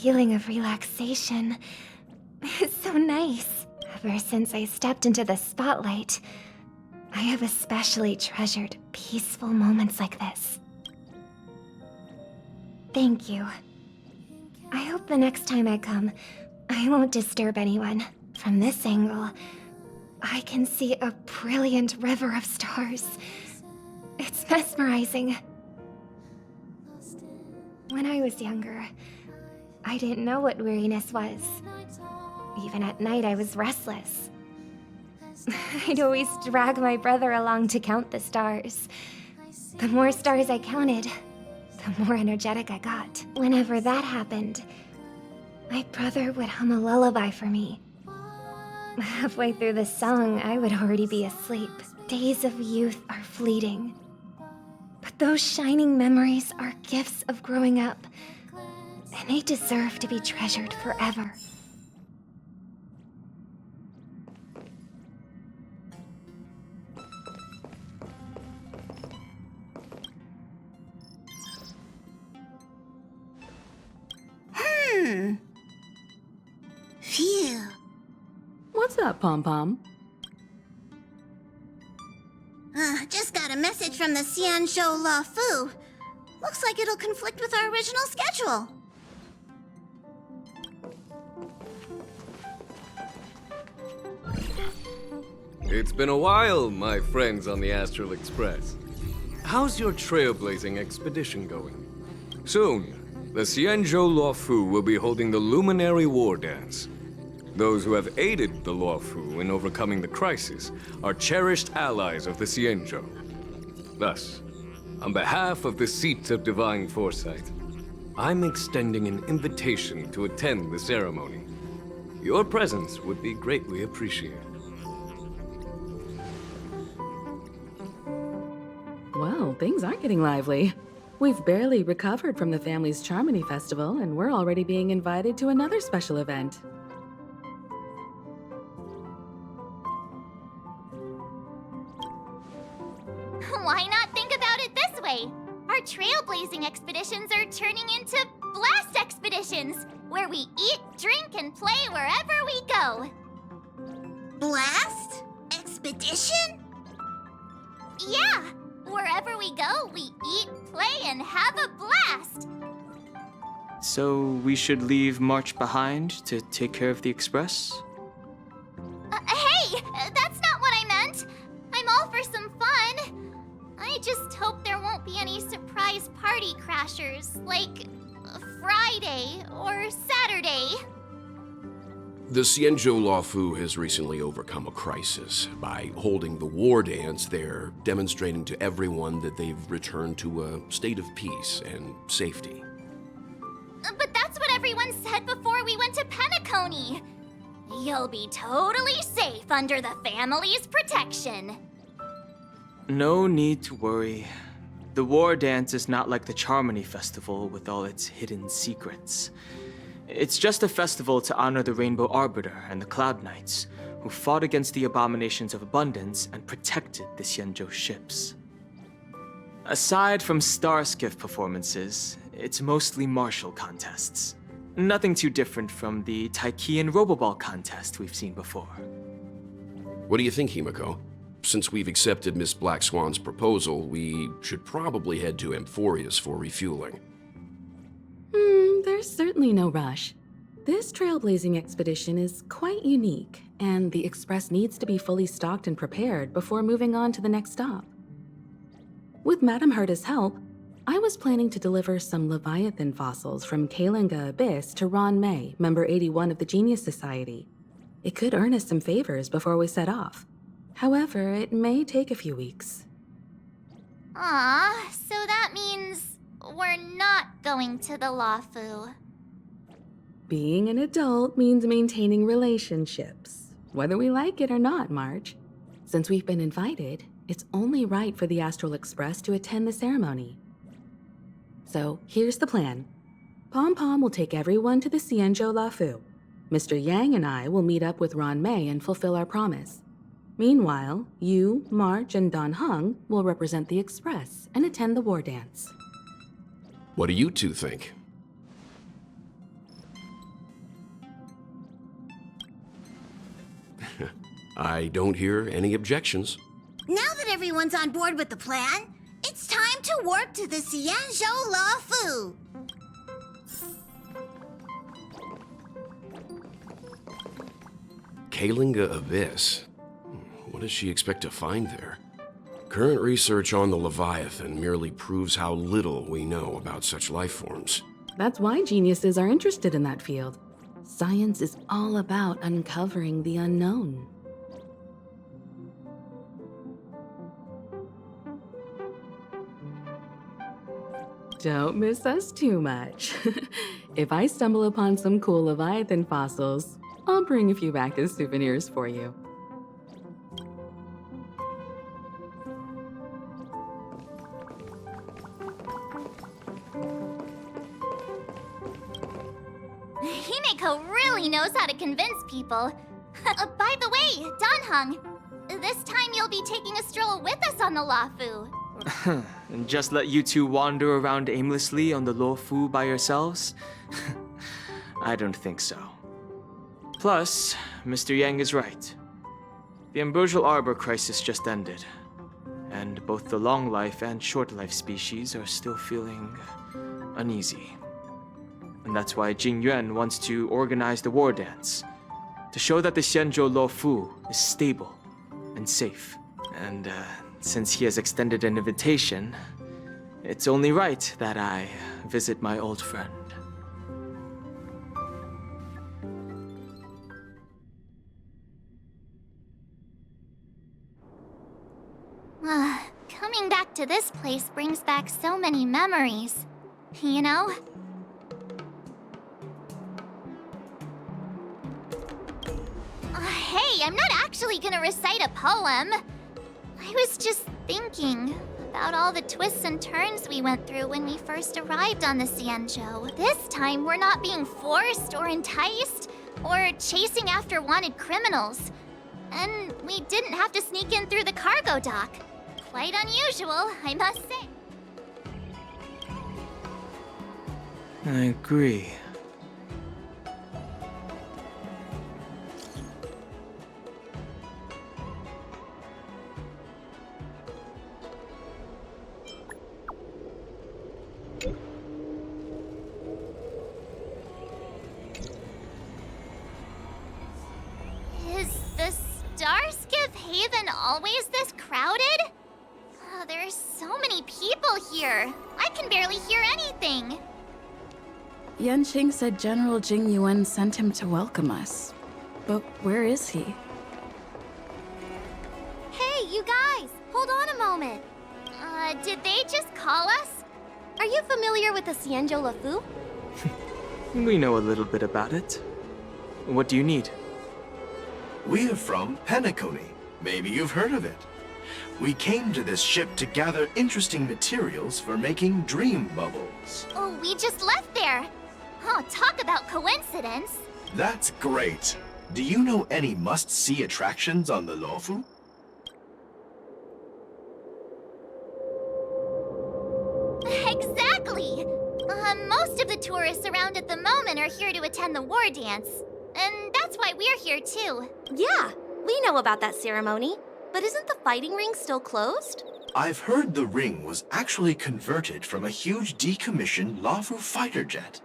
feeling of relaxation. It's so nice. Ever since I stepped into the spotlight, I have especially treasured peaceful moments like this. Thank you. I hope the next time I come, I won't disturb anyone. From this angle, I can see a brilliant river of stars. It's mesmerizing. When I was younger, I didn't know what weariness was. Even at night, I was restless. I'd always drag my brother along to count the stars. The more stars I counted, the more energetic I got. Whenever that happened, my brother would hum a lullaby for me. Halfway through the song, I would already be asleep. Days of youth are fleeting. But those shining memories are gifts of growing up, and they deserve to be treasured forever. Phew. What's up, Pom-Pom? Just got a message from the Feixiao La Fu. Looks like it'll conflict with our original schedule. It's been a while, my friends on the Astral Express. How's your trailblazing expedition going? Soon, the Feixiao La Fu will be holding the Luminary War Dance. Those who have aided the La Fu in overcoming the crisis are cherished allies of the Feixiao. Thus, on behalf of the Seat of Divine Foresight, I'm extending an invitation to attend the ceremony. Your presence would be greatly appreciated. Well, things aren't getting lively. We've barely recovered from the family's Charmony Festival, and we're already being invited to another special event. Why not think about it this way? Our trailblazing expeditions are turning into blast expeditions, where we eat, drink, and play wherever we go. Blast? Expedition? Yeah, wherever we go, we eat, play, and have a blast. So we should leave March behind to take care of the Express? Hey, that's not what I meant. I'm all for some fun. I just hope there won't be any surprise party crashers, like Friday or Saturday. The Feixiao La Fu has recently overcome a crisis. By holding the war dance, they're demonstrating to everyone that they've returned to a state of peace and safety. But that's what everyone said before we went to Penacony. You'll be totally safe under the family's protection. No need to worry. The War Dance is not like the Charmony Festival with all its hidden secrets. It's just a festival to honor the Rainbow Arbiter and the Cloud Knights, who fought against the abominations of abundance and protected the Feixiao ships. Aside from star skiff performances, it's mostly martial contests. Nothing too different from the Taiki and Roboball contest we've seen before. What do you think, Himiko? Since we've accepted Miss Black Swan's proposal, we should probably head to Amphorius for refueling. There's certainly no rush. This trailblazing expedition is quite unique, and the Express needs to be fully stocked and prepared before moving on to the next stop. With Madame Herta's help, I was planning to deliver some Leviathan fossils from Kalinga Abyss to Ron May, member 81 of the Genius Society. It could earn us some favors before we set off. However, it may take a few weeks. So that means we're not going to the La Fu. Being an adult means maintaining relationships, whether we like it or not, March. Since we've been invited, it's only right for the Astral Express to attend the ceremony. So here's the plan. Pom-Pom will take everyone to the Feixiao La Fu. Mr. Yang and I will meet up with Ron May and fulfill our promise. Meanwhile, you, March, and Don Hung will represent the Express and attend the war dance. What do you two think? I don't hear any objections. Now that everyone's on board with the plan, it's time to warp to the Xianzhou La Fu. Kalinga Abyss. What does she expect to find there? Current research on the Leviathan merely proves how little we know about such life forms. That's why geniuses are interested in that field. Science is all about uncovering the unknown. Don't miss us too much. If I stumble upon some cool Leviathan fossils, I'll bring a few back as souvenirs for you. Himeko really knows how to convince people. By the way, Danheng, this time you'll be taking a stroll with us on the Luofu. And just let you two wander around aimlessly on the Luofu by yourselves? I don't think so. Plus, Mr. Yang is right. The ambrosial arbor crisis just ended, and both the long life and short life species are still feeling uneasy. And that's why Jing Yuan wants to organize the war dance, to show that the Xianzhou Luofu is stable and safe. And since he has extended an invitation, it's only right that I visit my old friend. Coming back to this place brings back so many memories. You know? Hey, I'm not actually gonna recite a poem. I was just thinking about all the twists and turns we went through when we first arrived on the Xianzhou. This time, we're not being forced or enticed or chasing after wanted criminals. And we didn't have to sneak in through the cargo dock. Quite unusual, I must say. I agree. Is the Starskiff Haven always this crowded? Oh, there are so many people here. I can barely hear anything. Yanqing said General Jing Yuan sent him to welcome us. But where is he? Hey, you guys! Hold on a moment. Did they just call us? Are you familiar with the Xianzhou Luofu? We know a little bit about it. What do you need? We're from Penacony. Maybe you've heard of it. We came to this ship to gather interesting materials for making dream bubbles. Oh, we just left there. Oh, talk about coincidence. That's great. Do you know any must-see attractions on the Luofu? Exactly! Most of the tourists around at the moment are here to attend the war dance. And that's why we're here too. Yeah, we know about that ceremony. But isn't the fighting ring still closed? I've heard the ring was actually converted from a huge decommissioned Luofu fighter jet.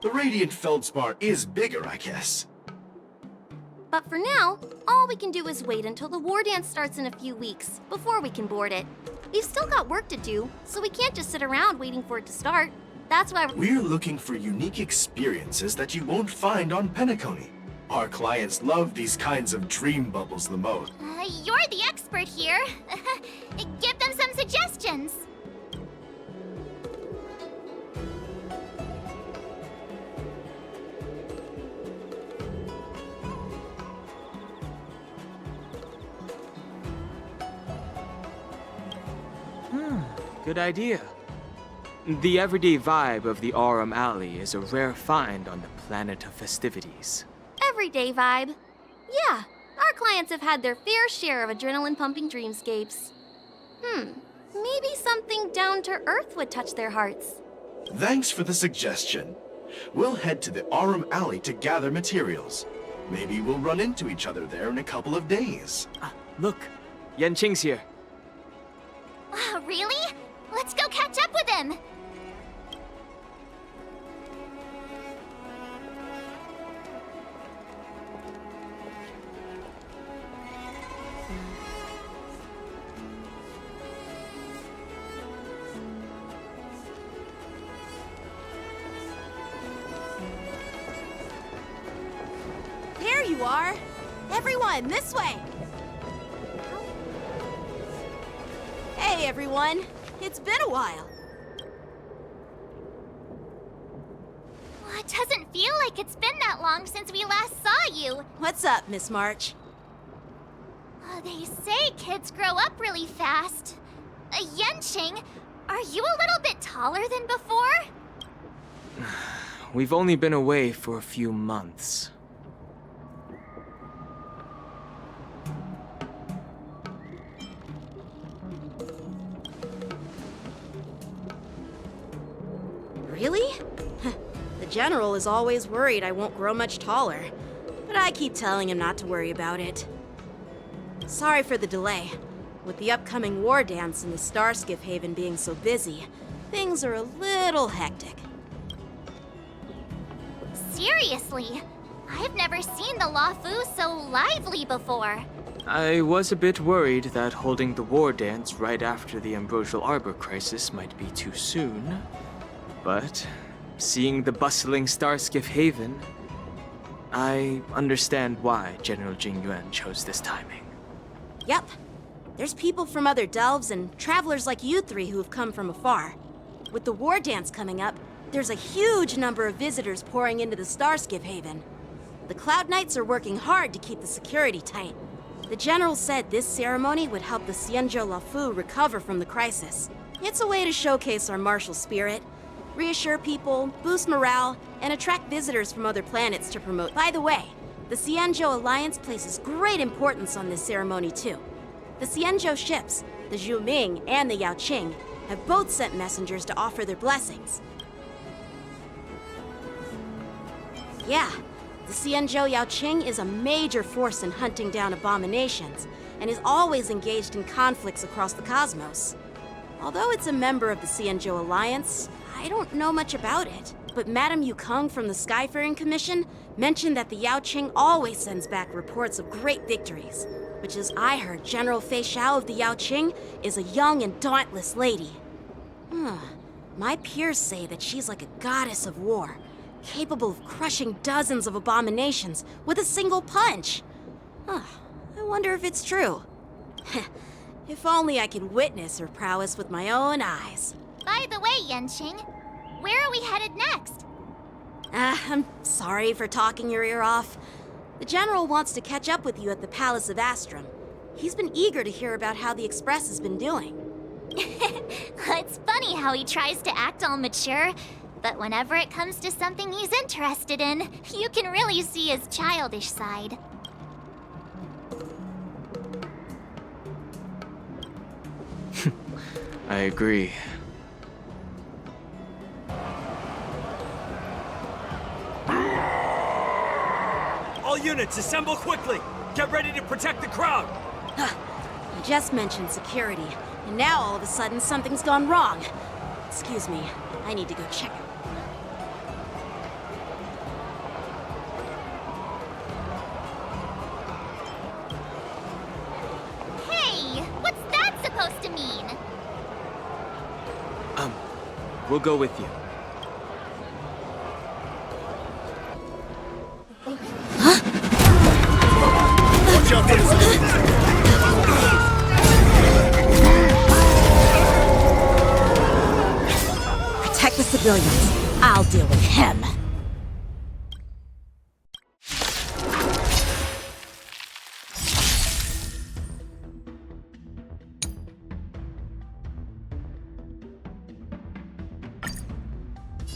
The radiant feldspar is bigger, I guess. But for now, all we can do is wait until the war dance starts in a few weeks, before we can board it. We've still got work to do, so we can't just sit around waiting for it to start. That's why We're looking for unique experiences that you won't find on Penacony. Our clients love these kinds of dream bubbles the most. You're the expert here. Give them some suggestions. Good idea. The everyday vibe of the Aurum Alley is a rare find on the planet of festivities. everyday vibe. Yeah, our clients have had their fair share of adrenaline-pumping dreamscapes. Maybe something down to earth would touch their hearts. Thanks for the suggestion. We'll head to the Aurum Alley to gather materials. Maybe we'll run into each other there in a couple of days. Look, Yanqing's here. Really? Let's go catch up with him! There you are! Everyone, this way! Hey, everyone! It's been a while. Well, it doesn't feel like it's been that long since we last saw you. What's up, Miss March? They say kids grow up really fast. Yanqing, are you a little bit taller than before? We've only been away for a few months. Really? The General is always worried I won't grow much taller, but I keep telling him not to worry about it. Sorry for the delay. With the upcoming war dance and the Starskiff Haven being so busy, things are a little hectic. Seriously, I've never seen the Luofu so lively before. I was a bit worried that holding the war dance right after the Ambrosial Arbor crisis might be too soon. But seeing the bustling Starskiff Haven, I understand why General Jing Yuan chose this timing. Yep. There's people from other delves and travelers like you three who have come from afar. With the war dance coming up, there's a huge number of visitors pouring into the Starskiff Haven. The Cloud Knights are working hard to keep the security tight. The General said this ceremony would help the Xianzhou Luofu recover from the crisis. It's a way to showcase our martial spirit, reassure people, boost morale, and attract visitors from other planets to promote. By the way, the Xianzhou Alliance places great importance on this ceremony too. The Xianzhou ships, the Zhu Ming and the Yao Qing, have both sent messengers to offer their blessings. Yeah, the Xianzhou Yao Qing is a major force in hunting down abominations, and is always engaged in conflicts across the cosmos. Although it's a member of the Xianzhou Alliance, I don't know much about it. But Madame Yukong from the Skyfaring Commission mentioned that the Yao Qing always sends back reports of great victories, which as I heard, General Feixiao of the Yao Qing is a young and dauntless lady. My peers say that she's like a goddess of war, capable of crushing dozens of abominations with a single punch. I wonder if it's true. If only I could witness her prowess with my own eyes. By the way, Yanqing, where are we headed next? I'm sorry for talking your ear off. The General wants to catch up with you at the Palace of Astrum. He's been eager to hear about how the Express has been doing. It's funny how he tries to act all mature, but whenever it comes to something he's interested in, you can really see his childish side. I agree. All units, assemble quickly! Get ready to protect the crowd! You just mentioned security, and now all of a sudden something's gone wrong. Excuse me, I need to go check. Hey, what's that supposed to mean? We'll go with you. Watch out for this! Protect the civilians. I'll deal with him.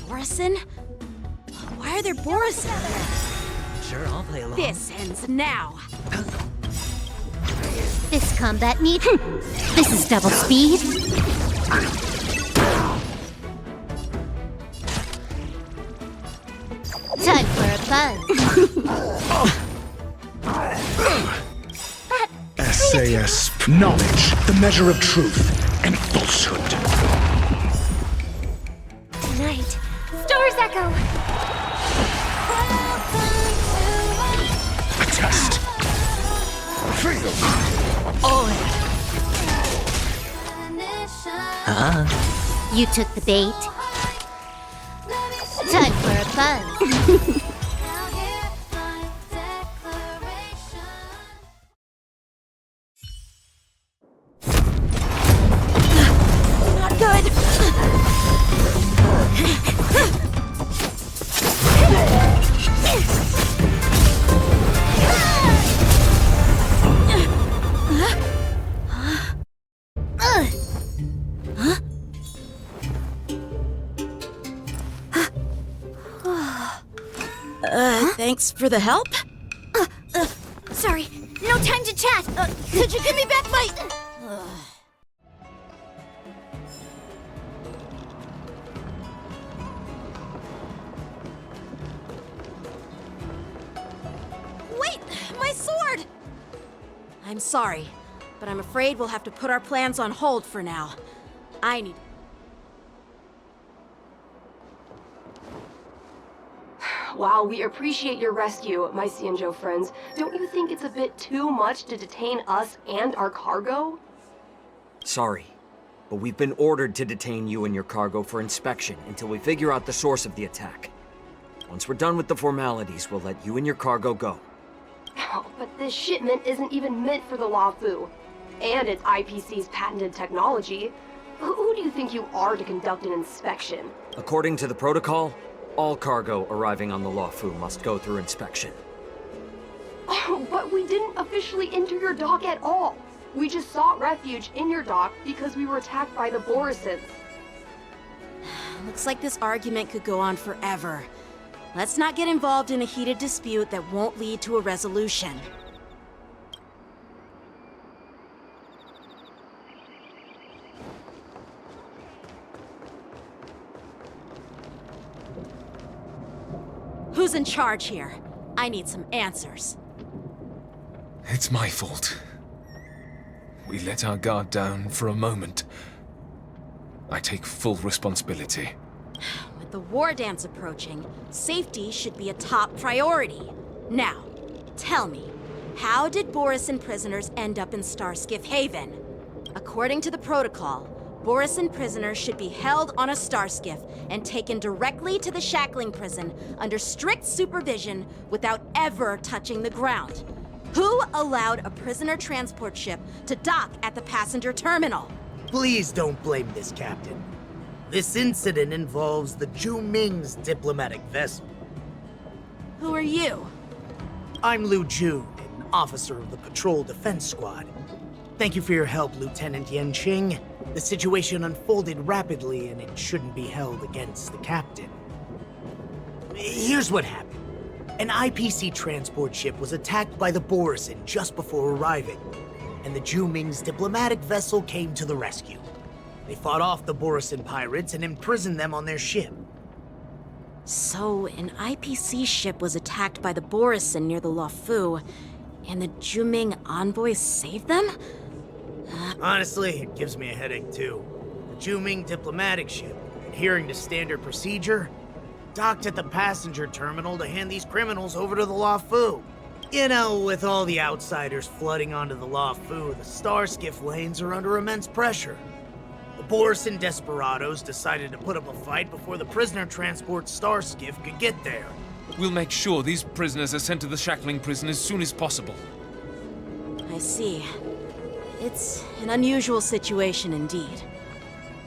Borison? Why are there Borison here? Sure, I'll play along. This ends now. This combat need. This is double speed. SAS. Knowledge, the measure of truth and falsehood. Night. Stars echo. A test. Freedom. You took the bait. Time for a buzz. Not good. Thanks for the help. Sorry, no time to chat. Could you give me back my... Wait, my sword! I'm sorry, but I'm afraid we'll have to put our plans on hold for now. I need... While we appreciate your rescue, my Xianzhou friends, don't you think it's a bit too much to detain us and our cargo? Sorry, but we've been ordered to detain you and your cargo for inspection until we figure out the source of the attack. Once we're done with the formalities, we'll let you and your cargo go. Oh, but this shipment isn't even meant for the Luofu. And it's IPC's patented technology. Who do you think you are to conduct an inspection? According to the protocol, all cargo arriving on the Luofu must go through inspection. Oh, but we didn't officially enter your dock at all. We just sought refuge in your dock because we were attacked by the Borisons. Looks like this argument could go on forever. Let's not get involved in a heated dispute that won't lead to a resolution. Who's in charge here? I need some answers. It's my fault. We let our guard down for a moment. I take full responsibility. With the war dance approaching, safety should be a top priority. Now, tell me, how did Borisin prisoners end up in Starskiff Haven? According to the protocol, Borisin prisoners should be held on a starskiff and taken directly to the shackling prison under strict supervision without ever touching the ground. Who allowed a prisoner transport ship to dock at the passenger terminal? Please don't blame this, Captain. This incident involves the Zhu Ming's diplomatic vessel. Who are you? I'm Liu Jun, an officer of the Patrol Defense Squad. Thank you for your help, Lieutenant Yanqing. The situation unfolded rapidly, and it shouldn't be held against the captain. Here's what happened. An IPC transport ship was attacked by the Borisin just before arriving, and the Zhu Ming's diplomatic vessel came to the rescue. They fought off the Borisin pirates and imprisoned them on their ship. So, an IPC ship was attacked by the Borisin near the Luofu, and the Zhu Ming envoys saved them? Honestly, it gives me a headache too. The Zhu Ming diplomatic ship, adhering to standard procedure, docked at the passenger terminal to hand these criminals over to the Luofu. You know, with all the outsiders flooding onto the Luofu, the Starskiff lanes are under immense pressure. The Borisin desperados decided to put up a fight before the prisoner transport Starskiff could get there. We'll make sure these prisoners are sent to the shackling prison as soon as possible. I see. It's an unusual situation indeed.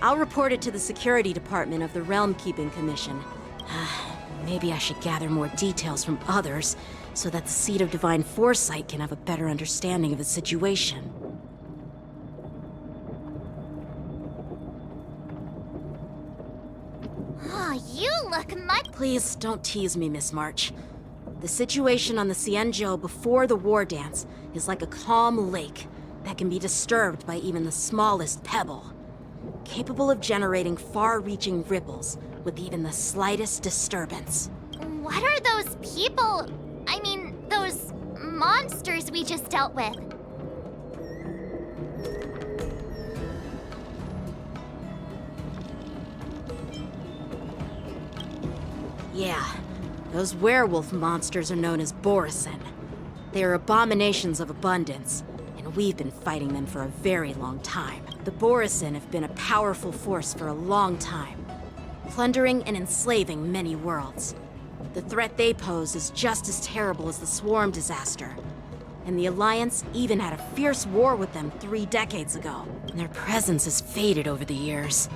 I'll report it to the security department of the Realm Keeping Commission. Maybe I should gather more details from others, so that the Seat of Divine Foresight can have a better understanding of the situation. Oh, you look much... Please don't tease me, Miss March. The situation on the Xianzhou before the war dance is like a calm lake that can be disturbed by even the smallest pebble, capable of generating far-reaching ripples with even the slightest disturbance. What are those people? I mean, those monsters we just dealt with? Yeah, those werewolf monsters are known as Borisin. They are abominations of abundance, and we've been fighting them for a very long time. The Borisin have been a powerful force for a long time, plundering and enslaving many worlds. The threat they pose is just as terrible as the Swarm disaster, and the Alliance even had a fierce war with them 3 decades ago. And their presence has faded over the years.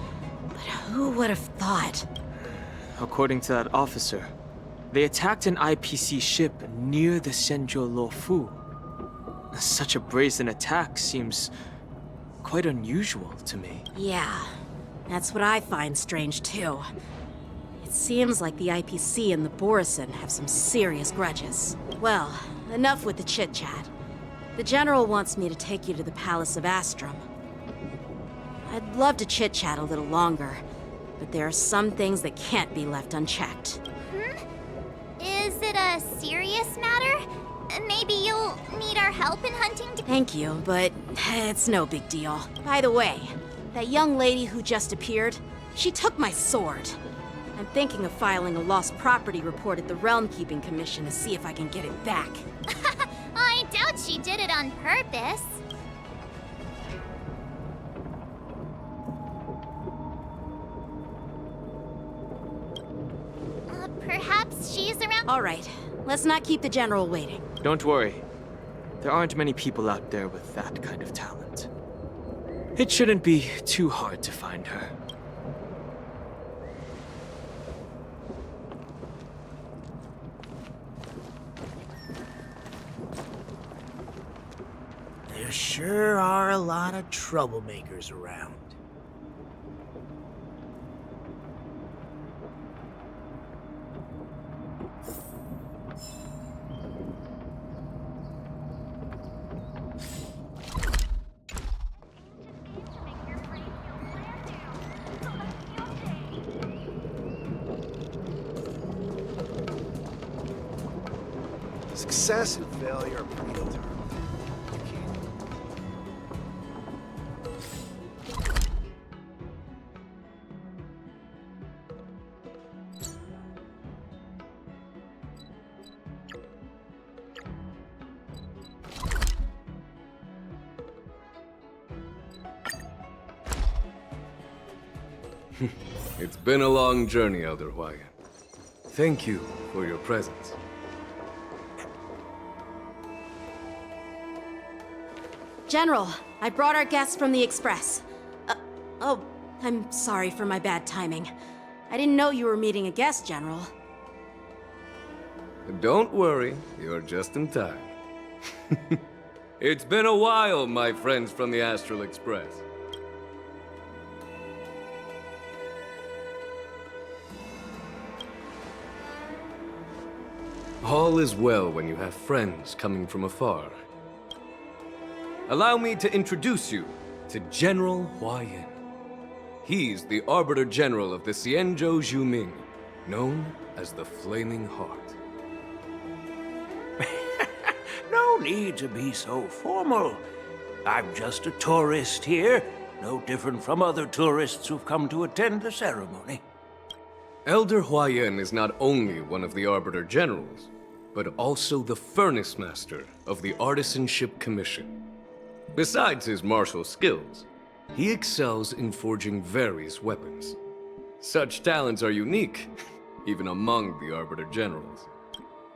But who would have thought? According to that officer, they attacked an IPC ship near the Xianzhou Luofu. Such a brazen attack seems quite unusual to me. Yeah, that's what I find strange too. It seems like the IPC and the Borisin have some serious grudges. Well, enough with the chit-chat. The General wants me to take you to the Palace of Astrum. I'd love to chit-chat a little longer, but there are some things that can't be left unchecked. Is it a serious matter? Maybe you'll need our help in hunting Thank you, but it's no big deal. By the way, that young lady who just appeared, she took my sword. I'm thinking of filing a lost property report at the Realm Keeping Commission to see if I can get it back. I doubt she did it on purpose. Perhaps she's around. All right, let's not keep the General waiting. Don't worry. There aren't many people out there with that kind of talent. It shouldn't be too hard to find her. There sure are a lot of troublemakers around. Success and failure are predetermined. It's been a long journey, Elder Hwaiyan. Thank you for your presence. General, I brought our guests from the Express. Oh, I'm sorry for my bad timing. I didn't know you were meeting a guest, General. Don't worry, you're just in time. It's been a while, my friends from the Astral Express. All is well when you have friends coming from afar. Allow me to introduce you to General Hwaiyan. He's the Arbiter General of the Xianzhou Zhuming, known as the Flaming Heart. No need to be so formal. I'm just a tourist here, no different from other tourists who've come to attend the ceremony. Elder Hwaiyan is not only one of the Arbiter Generals, but also the Furnace Master of the Artisanship Commission. Besides his martial skills, he excels in forging various weapons. Such talents are unique, even among the Arbiter Generals.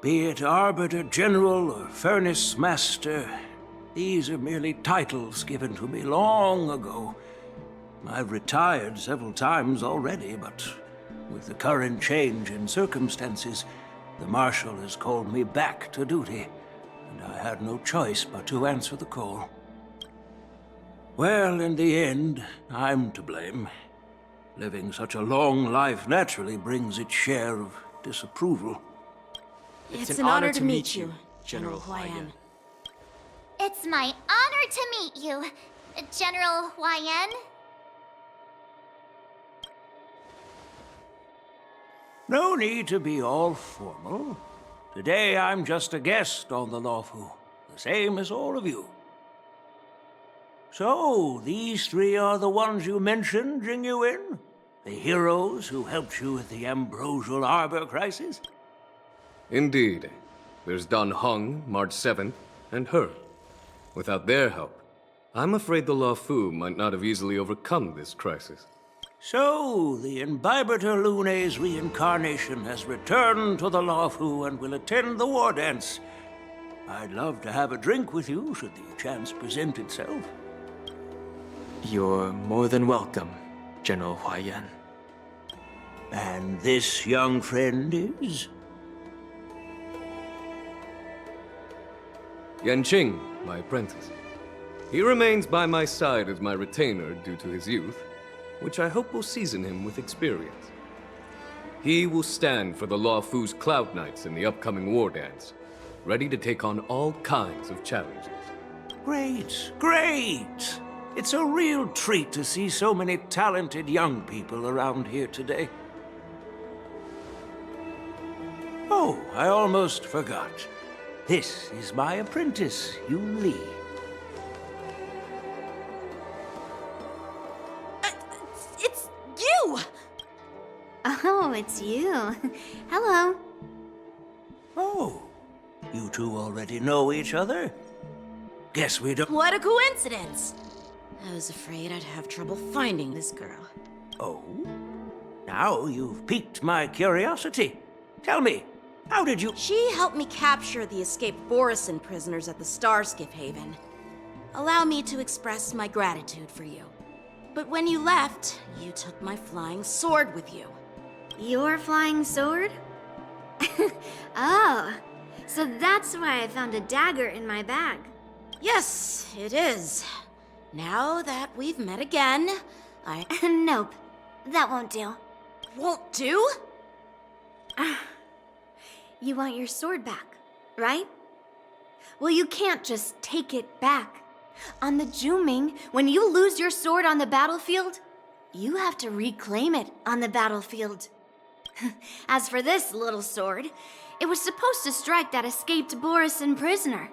Be it Arbiter General or Furnace Master, these are merely titles given to me long ago. I've retired several times already, but with the current change in circumstances, the Marshal has called me back to duty, and I had no choice but to answer the call. Well, in the end, I'm to blame. Living such a long life naturally brings its share of disapproval. It's an honor to meet you, General Hwaiyan. It's my honor to meet you, General Hwaiyan. No need to be all formal. Today I'm just a guest on the Lawfu, the same as all of you. So, these three are the ones you mentioned, Jingyuin? The heroes who helped you with the Ambrosial Arbor crisis? Indeed. There's Don Hong, March 7th, and her. Without their help, I'm afraid the Lawfu might not have easily overcome this crisis. So, the Imbibitor Lune's reincarnation has returned to the Lawfu and will attend the war dance. I'd love to have a drink with you should the chance present itself. You're more than welcome, General Huaiyan. And this young friend is? Yanqing, my apprentice. He remains by my side as my retainer due to his youth, which I hope will season him with experience. He will stand for the Lawfu's Cloud Knights in the upcoming war dance, ready to take on all kinds of challenges. Great, great! It's a real treat to see so many talented young people around here today. Oh, I almost forgot. This is my apprentice, Yun Li. It's you! Oh, it's you. Hello. Oh, you two already know each other? Guess we don't... What a coincidence! I was afraid I'd have trouble finding this girl. Oh? Now you've piqued my curiosity. Tell me, how did you... She helped me capture the escaped Borisin prisoners at the Starskiff Haven. Allow me to express my gratitude for you. But when you left, you took my flying sword with you. Your flying sword? Oh, so that's why I found a dagger in my bag. Yes, it is. Now that we've met again, Nope, that won't do. Won't do? You want your sword back, right? Well, you can't just take it back. On the Juming, when you lose your sword on the battlefield, you have to reclaim it on the battlefield. As for this little sword, it was supposed to strike that escaped Borisin prisoner.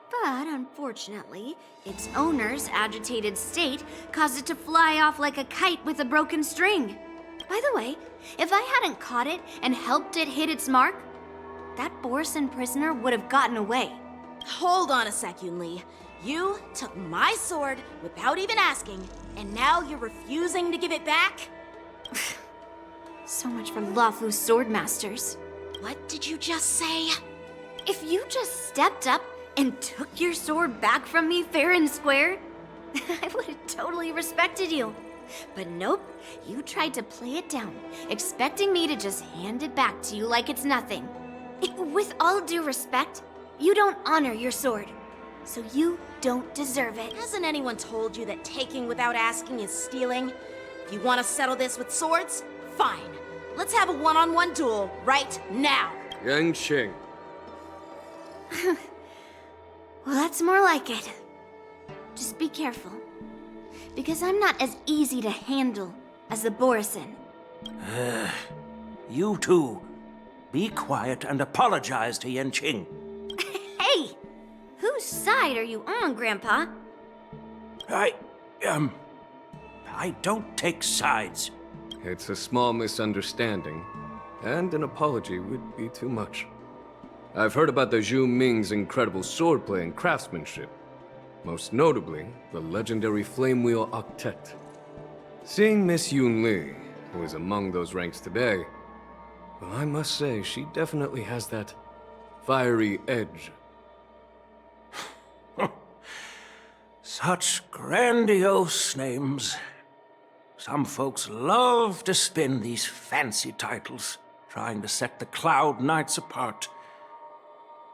But unfortunately, its owner's agitated state caused it to fly off like a kite with a broken string. By the way, if I hadn't caught it and helped it hit its mark, that Borisin prisoner would have gotten away. Hold on a sec, Yun Li. You took my sword without even asking, and now you're refusing to give it back? So much for Lawfu swordmasters. What did you just say? If you just stepped up and took your sword back from me fair and square, I would have totally respected you. But nope, you tried to play it down, expecting me to just hand it back to you like it's nothing. With all due respect, you don't honor your sword, so you don't deserve it. Hasn't anyone told you that taking without asking is stealing? If you want to settle this with swords, fine. Let's have a one-on-one duel right now. Yanqing. Well, that's more like it. Just be careful, because I'm not as easy to handle as the Borisin. You two, be quiet and apologize to Yanqing. Hey! Whose side are you on, Grandpa? I don't take sides. It's a small misunderstanding, and an apology would be too much. I've heard about the Zhu Ming's incredible swordplay and craftsmanship, most notably the legendary Flame Wheel Octet. Seeing Miss Yun Li, who is among those ranks today, well, I must say she definitely has that fiery edge. Such grandiose names. Some folks love to spin these fancy titles, trying to set the Cloud Knights apart.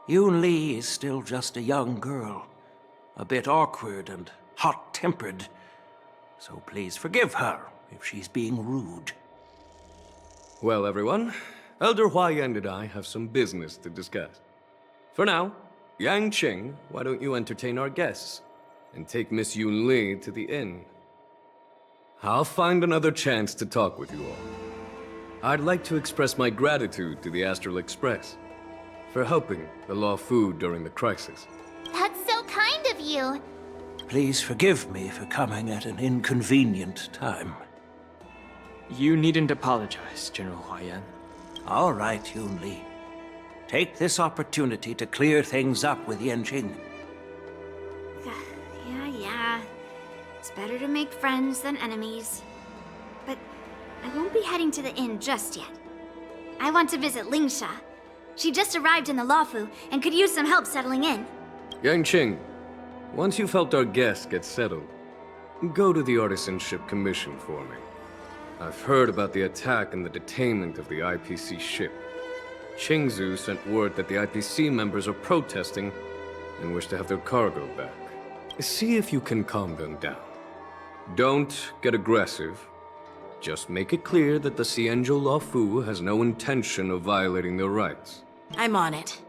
Yun Li is still just a young girl, a bit awkward and hot-tempered, so please forgive her if she's being rude. Well, everyone, Elder Huaiyan and I have some business to discuss. For now, Yanqing, why don't you entertain our guests and take Miss Yun Li to the inn? I'll find another chance to talk with you all. I'd like to express my gratitude to the Astral Express for helping the Law Fu during the crisis. That's so kind of you. Please forgive me for coming at an inconvenient time. You needn't apologize, General Huayan. All right, Yun Li. Take this opportunity to clear things up with Yanqing. Yeah. It's better to make friends than enemies. But I won't be heading to the inn just yet. I want to visit Lingsha. She just arrived in the Luofu and could use some help settling in. Yanqing, once you've helped our guests get settled, go to the Artisanship Commission for me. I've heard about the attack and the detainment of the IPC ship. Qingzu sent word that the IPC members are protesting and wish to have their cargo back. See if you can calm them down. Don't get aggressive. Just make it clear that the Xianzhou Luofu has no intention of violating their rights. I'm on it.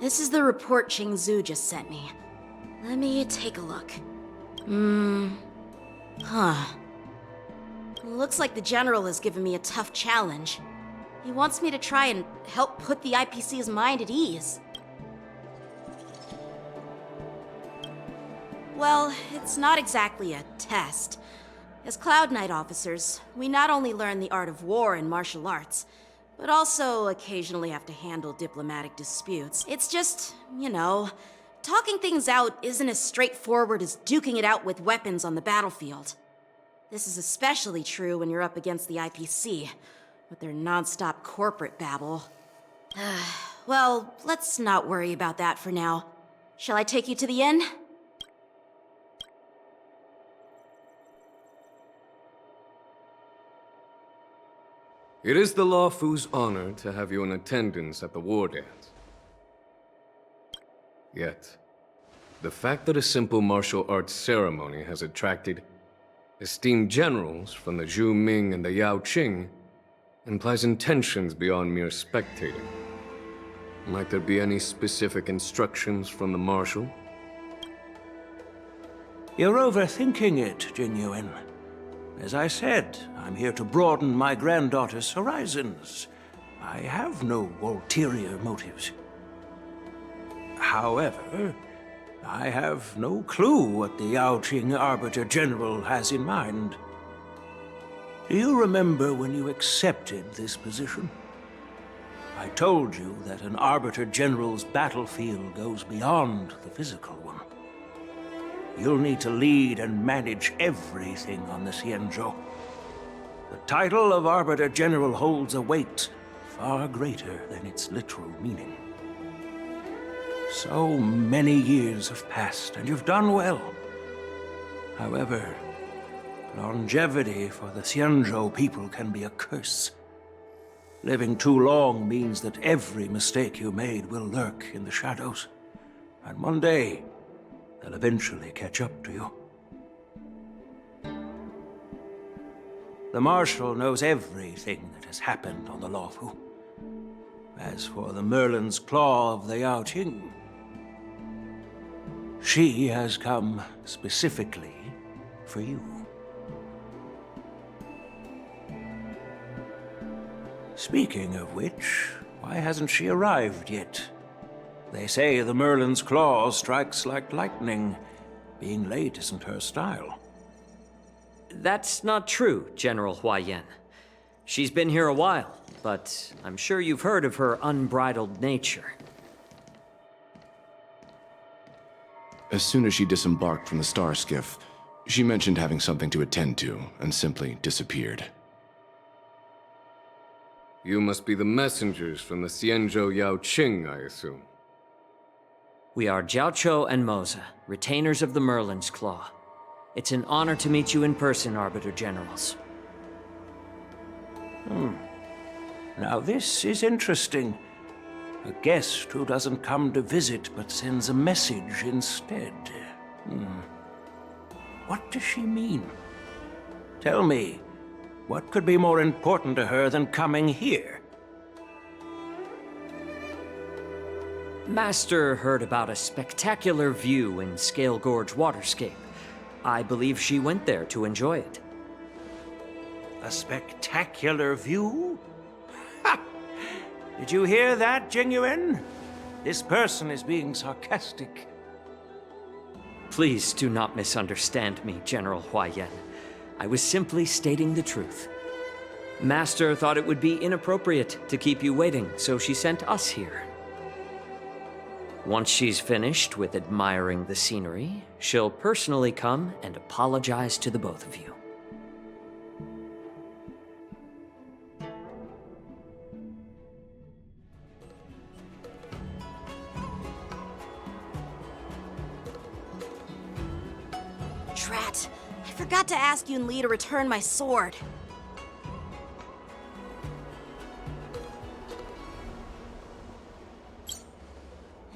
This is the report Qingzu just sent me. Let me take a look. Looks like the General has given me a tough challenge. He wants me to try and help put the IPC's mind at ease. Well, it's not exactly a test. As Cloud Knight officers, we not only learn the art of war and martial arts, but also occasionally have to handle diplomatic disputes. It's just, talking things out isn't as straightforward as duking it out with weapons on the battlefield. This is especially true when you're up against the IPC, with their non-stop corporate babble. Well, let's not worry about that for now. Shall I take you to the inn? It is the Luofu's honor to have you in attendance at the war dance. Yet, the fact that a simple martial arts ceremony has attracted esteemed generals from the Zhu Ming and the Yao Qing implies intentions beyond mere spectating. Might there be any specific instructions from the Marshal? You're overthinking it, Jing Yuan. As I said, I'm here to broaden my granddaughter's horizons. I have no ulterior motives. However, I have no clue what the Yao Qing Arbiter General has in mind. Do you remember when you accepted this position? I told you that an Arbiter General's battlefield goes beyond the physical one. You'll need to lead and manage everything on the Xianzhou. The title of Arbiter General holds a weight far greater than its literal meaning. So many years have passed, and you've done well. However, longevity for the Xianzhou people can be a curse. Living too long means that every mistake you made will lurk in the shadows. And one day, they'll eventually catch up to you. The Marshal knows everything that has happened on the Luofu. As for the Merlin's Claw of the Yao Qing, she has come specifically for you. Speaking of which, why hasn't she arrived yet? They say the Merlin's Claw strikes like lightning. Being late isn't her style. That's not true, General Huayan. She's been here a while, but I'm sure you've heard of her unbridled nature. As soon as she disembarked from the star skiff, she mentioned having something to attend to and simply disappeared. You must be the messengers from the Xianzhou Yao Qing, I assume. We are Jiaoqiu and Moza, retainers of the Merlin's Claw. It's an honor to meet you in person, Arbiter Generals. Now this is interesting. A guest who doesn't come to visit but sends a message instead. What does she mean? Tell me, what could be more important to her than coming here? Master heard about a spectacular view in Scale Gorge Waterscape. I believe she went there to enjoy it. A spectacular view? Ha! Did you hear that, Jingyuan? This person is being sarcastic. Please do not misunderstand me, General Huaiyan. I was simply stating the truth. Master thought it would be inappropriate to keep you waiting, so she sent us here. Once she's finished with admiring the scenery, she'll personally come and apologize to the both of you. Drat, I forgot to ask Yun Li to return my sword.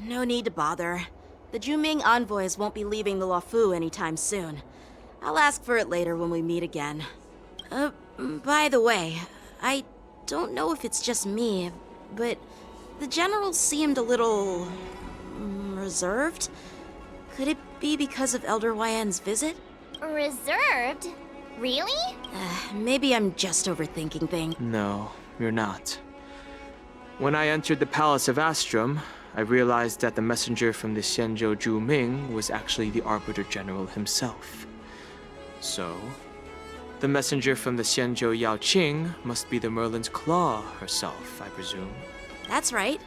No need to bother. The Juming envoys won't be leaving the Luofu anytime soon. I'll ask for it later when we meet again. By the way, I don't know if it's just me, but the general seemed a little reserved. Could it be because of Elder Huaiyan's visit? Reserved? Really? Maybe I'm just overthinking things. No, you're not. When I entered the Palace of Astrum, I realized that the messenger from the Xianzhou Juming was actually the Arbiter General himself. So, the messenger from the Xianzhou Yaoqing must be the Merlin's Claw herself, I presume. That's right.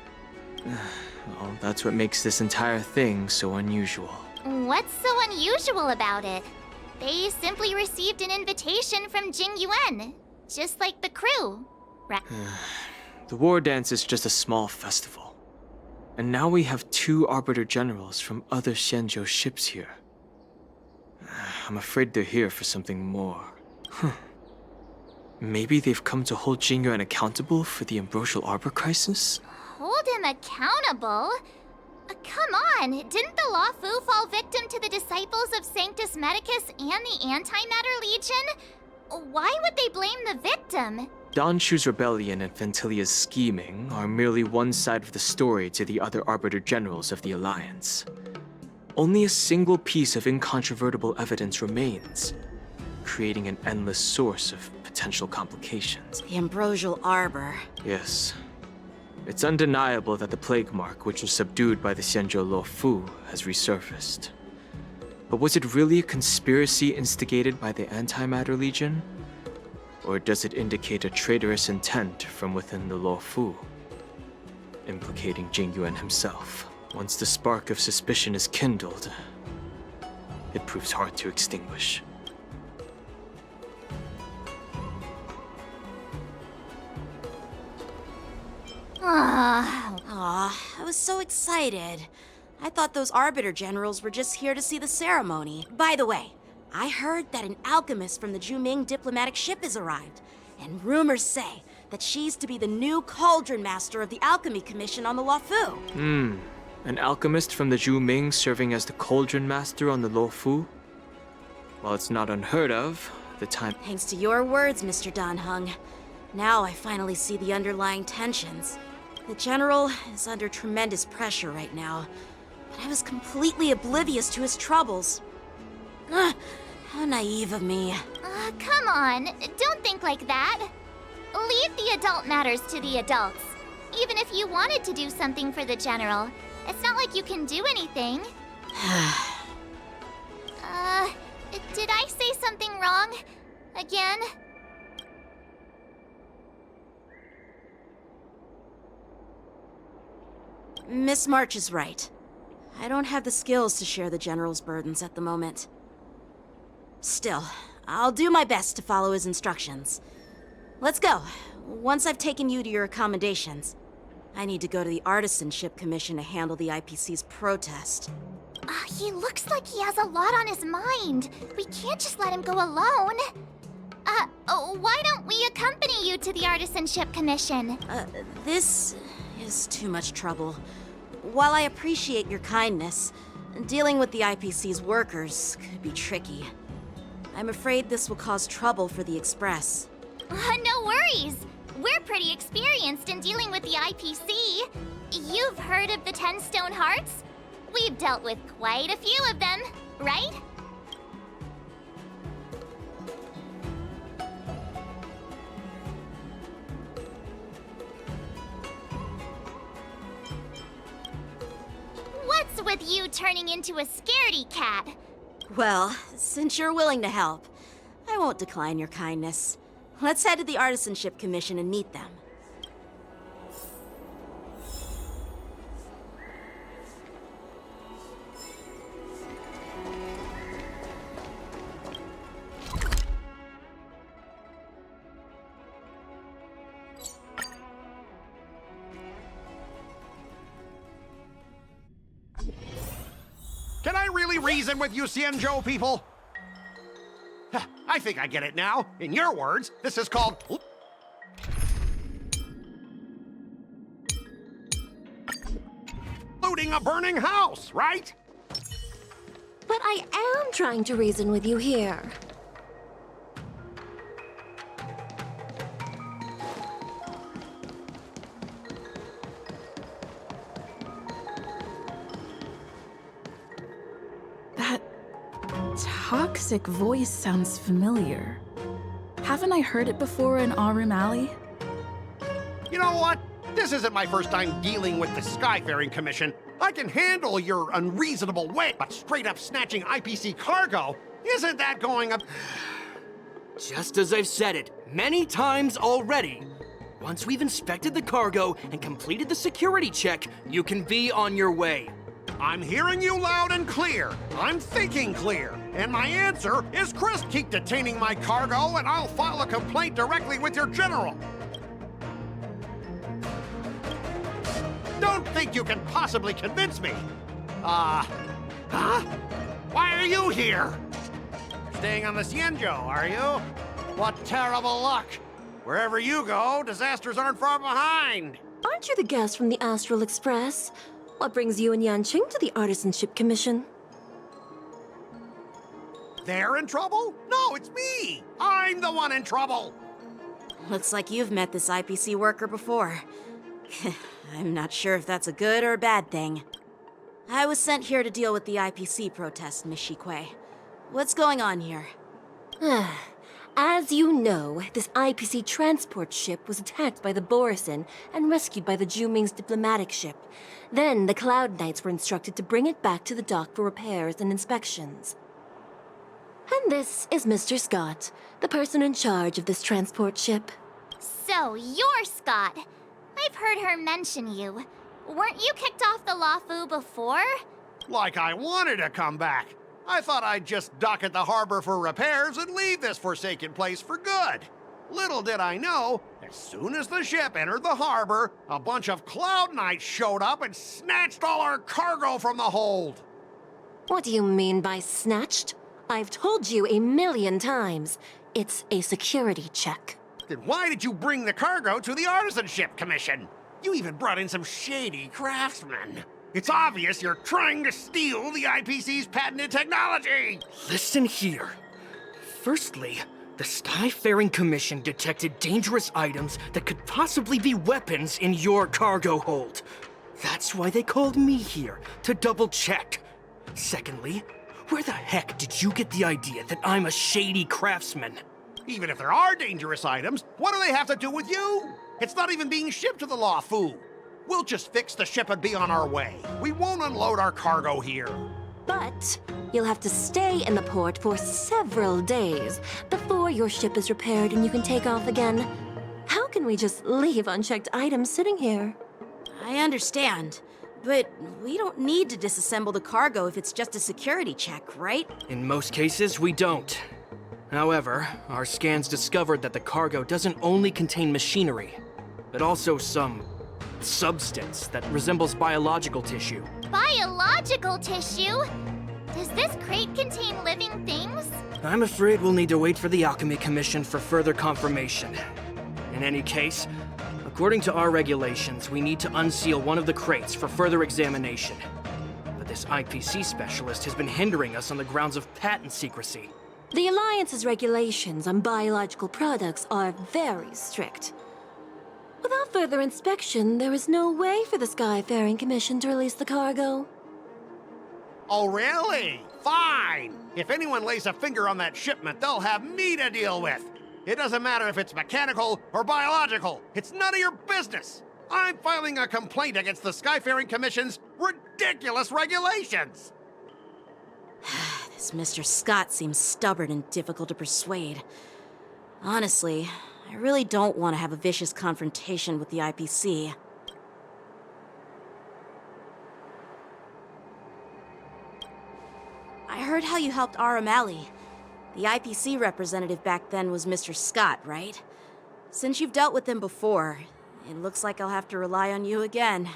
Well, that's what makes this entire thing so unusual. What's so unusual about it? They simply received an invitation from Jingyuan, just like the crew, right? The war dance is just a small festival. And now we have 2 Arbiter Generals from other Xianzhou ships here. I'm afraid they're here for something more. Maybe they've come to hold Jingyuan accountable for the Ambrosial Arbor crisis? Hold him accountable? Come on, didn't the Luofu fall victim to the disciples of Sanctus Medicus and the Antimatter Legion? Why would they blame the victim? Danshu's rebellion and Ventilia's scheming are merely one side of the story to the other Arbiter Generals of the Alliance. Only a single piece of incontrovertible evidence remains, creating an endless source of potential complications. The Ambrosial Arbor. Yes. It's undeniable that the plague mark, which was subdued by the Xianzhou Luofu, has resurfaced. But was it really a conspiracy instigated by the Antimatter Legion? Or does it indicate a traitorous intent from within the Luofu, implicating Jingyuan himself? Once the spark of suspicion is kindled, it proves hard to extinguish. I was so excited. I thought those Arbiter Generals were just here to see the ceremony. By the way, I heard that an alchemist from the Juming diplomatic ship has arrived, and rumors say that she's to be the new Cauldron Master of the Alchemy Commission on the Luofu. An alchemist from the Juming serving as the Cauldron Master on the Luofu? While it's not unheard of, the time— Thanks to your words, Mr. Danheng. Now I finally see the underlying tensions. The General is under tremendous pressure right now, but I was completely oblivious to his troubles. How naive of me. Come on, don't think like that. Leave the adult matters to the adults. Even if you wanted to do something for the General, it's not like you can do anything. Did I say something wrong? Again? Miss March is right. I don't have the skills to share the General's burdens at the moment. Still, I'll do my best to follow his instructions. Let's go. Once I've taken you to your accommodations, I need to go to the Artisanship Commission to handle the IPC's protest. He looks like he has a lot on his mind. We can't just let him go alone. Why don't we accompany you to the Artisanship Commission? This is too much trouble. While I appreciate your kindness, dealing with the IPC's workers could be tricky. I'm afraid this will cause trouble for the Express. No worries. We're pretty experienced in dealing with the IPC. You've heard of the 10 Stone Hearts? We've dealt with quite a few of them, right? What's with you turning into a scaredy cat? Well, since you're willing to help, I won't decline your kindness. Let's head to the Artisanship Commission and meet them. Can I really reason with you, Xianzhou people? I think I get it now. In your words, this is called... looting a burning house, right? But I am trying to reason with you here. That toxic voice sounds familiar. Haven't I heard it before in Aurum Alley? You know what? This isn't my first time dealing with the Skyfaring Commission. I can handle your unreasonable way, but straight up snatching IPC cargo? Isn't that going up? Just as I've said it many times already. Once we've inspected the cargo and completed the security check, you can be on your way. I'm hearing you loud and clear. I'm thinking clear. And my answer is Chris. Keep detaining my cargo and I'll file a complaint directly with your general. Don't think you can possibly convince me. Huh? Why are you here? Staying on the Xianzhou, are you? What terrible luck. Wherever you go, disasters aren't far behind. Aren't you the guest from the Astral Express? What brings you and Yanqing to the Artisanship Commission? They're in trouble? No, it's me! I'm the one in trouble! Looks like you've met this IPC worker before. I'm not sure if that's a good or a bad thing. I was sent here to deal with the IPC protest, Miss Shikui. What's going on here? As you know, this IPC transport ship was attacked by the Borisin and rescued by the Juming's diplomatic ship. Then the Cloud Knights were instructed to bring it back to the dock for repairs and inspections. And this is Mr. Scott, the person in charge of this transport ship. So, you're Scott. I've heard her mention you. Weren't you kicked off the Luofu before? Like I wanted to come back. I thought I'd just dock at the harbor for repairs and leave this forsaken place for good. Little did I know, as soon as the ship entered the harbor, a bunch of Cloud Knights showed up and snatched all our cargo from the hold. What do you mean by snatched? I've told you 1,000,000 times. It's a security check. Then why did you bring the cargo to the Artisanship Commission? You even brought in some shady craftsmen. It's obvious you're trying to steal the IPC's patented technology! Listen here. Firstly, the Skyfaring Commission detected dangerous items that could possibly be weapons in your cargo hold. That's why they called me here, to double check. Secondly, where the heck did you get the idea that I'm a shady craftsman? Even if there are dangerous items, what do they have to do with you? It's not even being shipped to the Luofu. We'll just fix the ship and be on our way. We won't unload our cargo here. But you'll have to stay in the port for several days before your ship is repaired and you can take off again. How can we just leave unchecked items sitting here? I understand, but we don't need to disassemble the cargo if it's just a security check, right? In most cases, we don't. However, our scans discovered that the cargo doesn't only contain machinery, but also some substance that resembles biological tissue. Biological tissue? Does this crate contain living things? I'm afraid we'll need to wait for the Alchemy Commission for further confirmation. In any case, according to our regulations, we need to unseal one of the crates for further examination. But this IPC specialist has been hindering us on the grounds of patent secrecy. The Alliance's regulations on biological products are very strict. Without further inspection, there is no way for the Skyfaring Commission to release the cargo. Oh, really? Fine! If anyone lays a finger on that shipment, they'll have me to deal with. It doesn't matter if it's mechanical or biological. It's none of your business. I'm filing a complaint against the Skyfaring Commission's ridiculous regulations. This Mr. Scott seems stubborn and difficult to persuade. Honestly, I really don't want to have a vicious confrontation with the IPC. I heard how you helped Aramali. The IPC representative back then was Mr. Scott, right? Since you've dealt with him before, it looks like I'll have to rely on you again.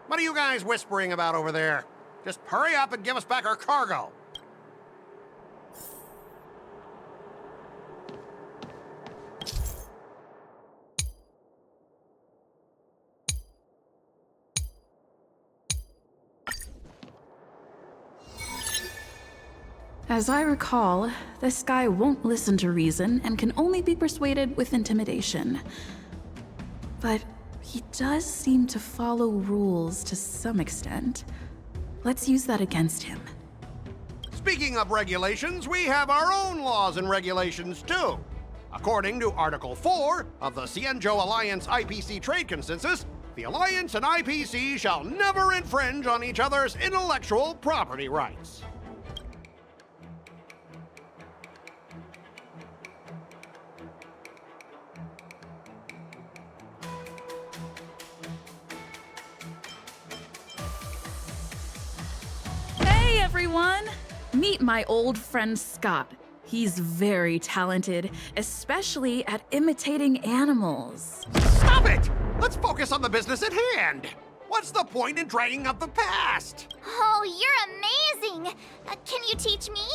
What are you guys whispering about over there? Just hurry up and give us back our cargo. As I recall, this guy won't listen to reason and can only be persuaded with intimidation. But he does seem to follow rules to some extent. Let's use that against him. Speaking of regulations, we have our own laws and regulations too. According to Article 4 of the Xianzhou Alliance IPC Trade Consensus, the Alliance and IPC shall never infringe on each other's intellectual property rights. Hey everyone! Meet my old friend Scott. He's very talented, especially at imitating animals. Stop it! Let's focus on the business at hand. What's the point in dragging up the past? Oh, you're amazing! Can you teach me?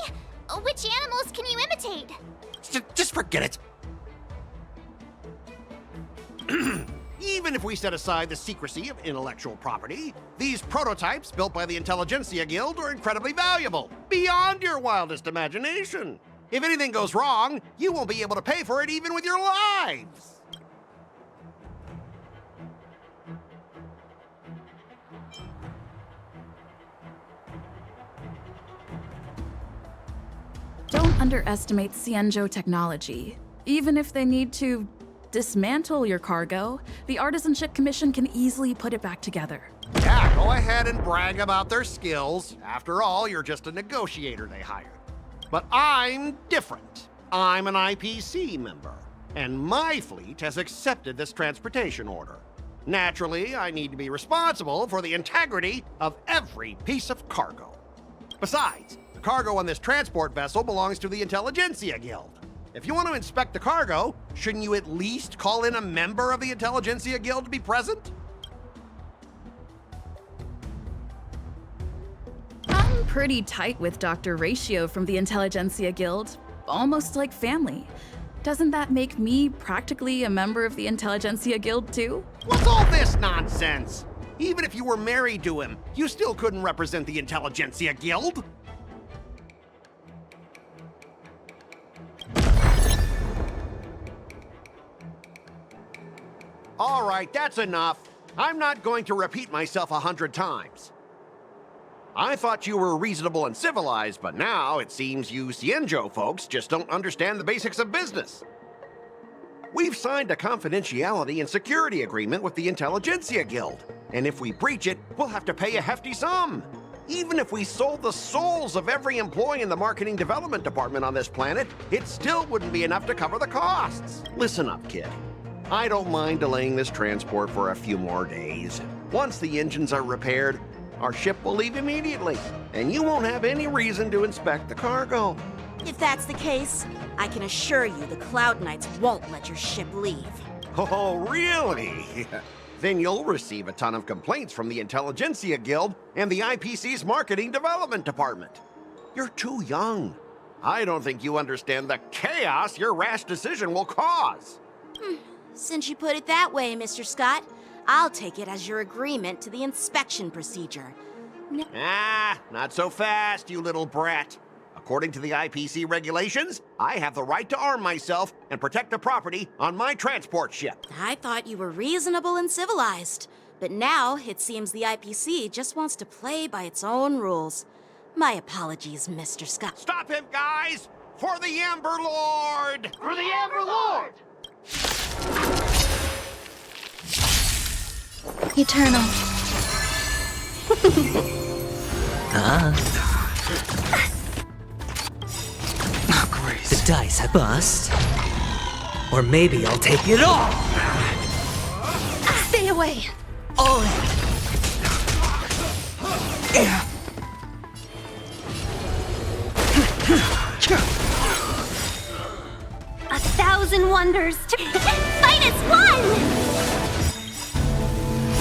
Which animals can you imitate? Just forget it. Even if we set aside the secrecy of intellectual property, these prototypes built by the Intelligentsia Guild are incredibly valuable, beyond your wildest imagination. If anything goes wrong, you won't be able to pay for it even with your lives. Don't underestimate Xianzhou technology. Even if they need to dismantle your cargo, the Artisanship Commission can easily put it back together. Yeah, go ahead and brag about their skills. After all, you're just a negotiator they hired. But I'm different. I'm an IPC member, and my fleet has accepted this transportation order. Naturally, I need to be responsible for the integrity of every piece of cargo. Besides, the cargo on this transport vessel belongs to the Intelligentsia Guild. If you want to inspect the cargo, shouldn't you at least call in a member of the Intelligentsia Guild to be present? I'm pretty tight with Dr. Ratio from the Intelligentsia Guild, almost like family. Doesn't that make me practically a member of the Intelligentsia Guild too? What's all this nonsense? Even if you were married to him, you still couldn't represent the Intelligentsia Guild. All right, that's enough. I'm not going to repeat myself 100 times. I thought you were reasonable and civilized, but now it seems you Xianzhou folks just don't understand the basics of business. We've signed a confidentiality and security agreement with the Intelligentsia Guild, and if we breach it, we'll have to pay a hefty sum. Even if we sold the souls of every employee in the marketing development department on this planet, it still wouldn't be enough to cover the costs. Listen up, kid. I don't mind delaying this transport for a few more days. Once the engines are repaired, our ship will leave immediately, and you won't have any reason to inspect the cargo. If that's the case, I can assure you the Cloud Knights won't let your ship leave. Oh, really? Then you'll receive a ton of complaints from the Intelligentsia Guild and the IPC's Marketing Development Department. You're too young. I don't think you understand the chaos your rash decision will cause. Since you put it that way, Mr. Scott, I'll take it as your agreement to the inspection procedure. Not so fast, you little brat. According to the IPC regulations, I have the right to arm myself and protect the property on my transport ship. I thought you were reasonable and civilized. But now, it seems the IPC just wants to play by its own rules. My apologies, Mr. Scott. Stop him, guys! For the Amber Lord! For the Amber Lord! Eternal. Oh, great. The dice I bust. Or maybe I'll take it all! Stay away! All in. 1,000 wonders to fight as one!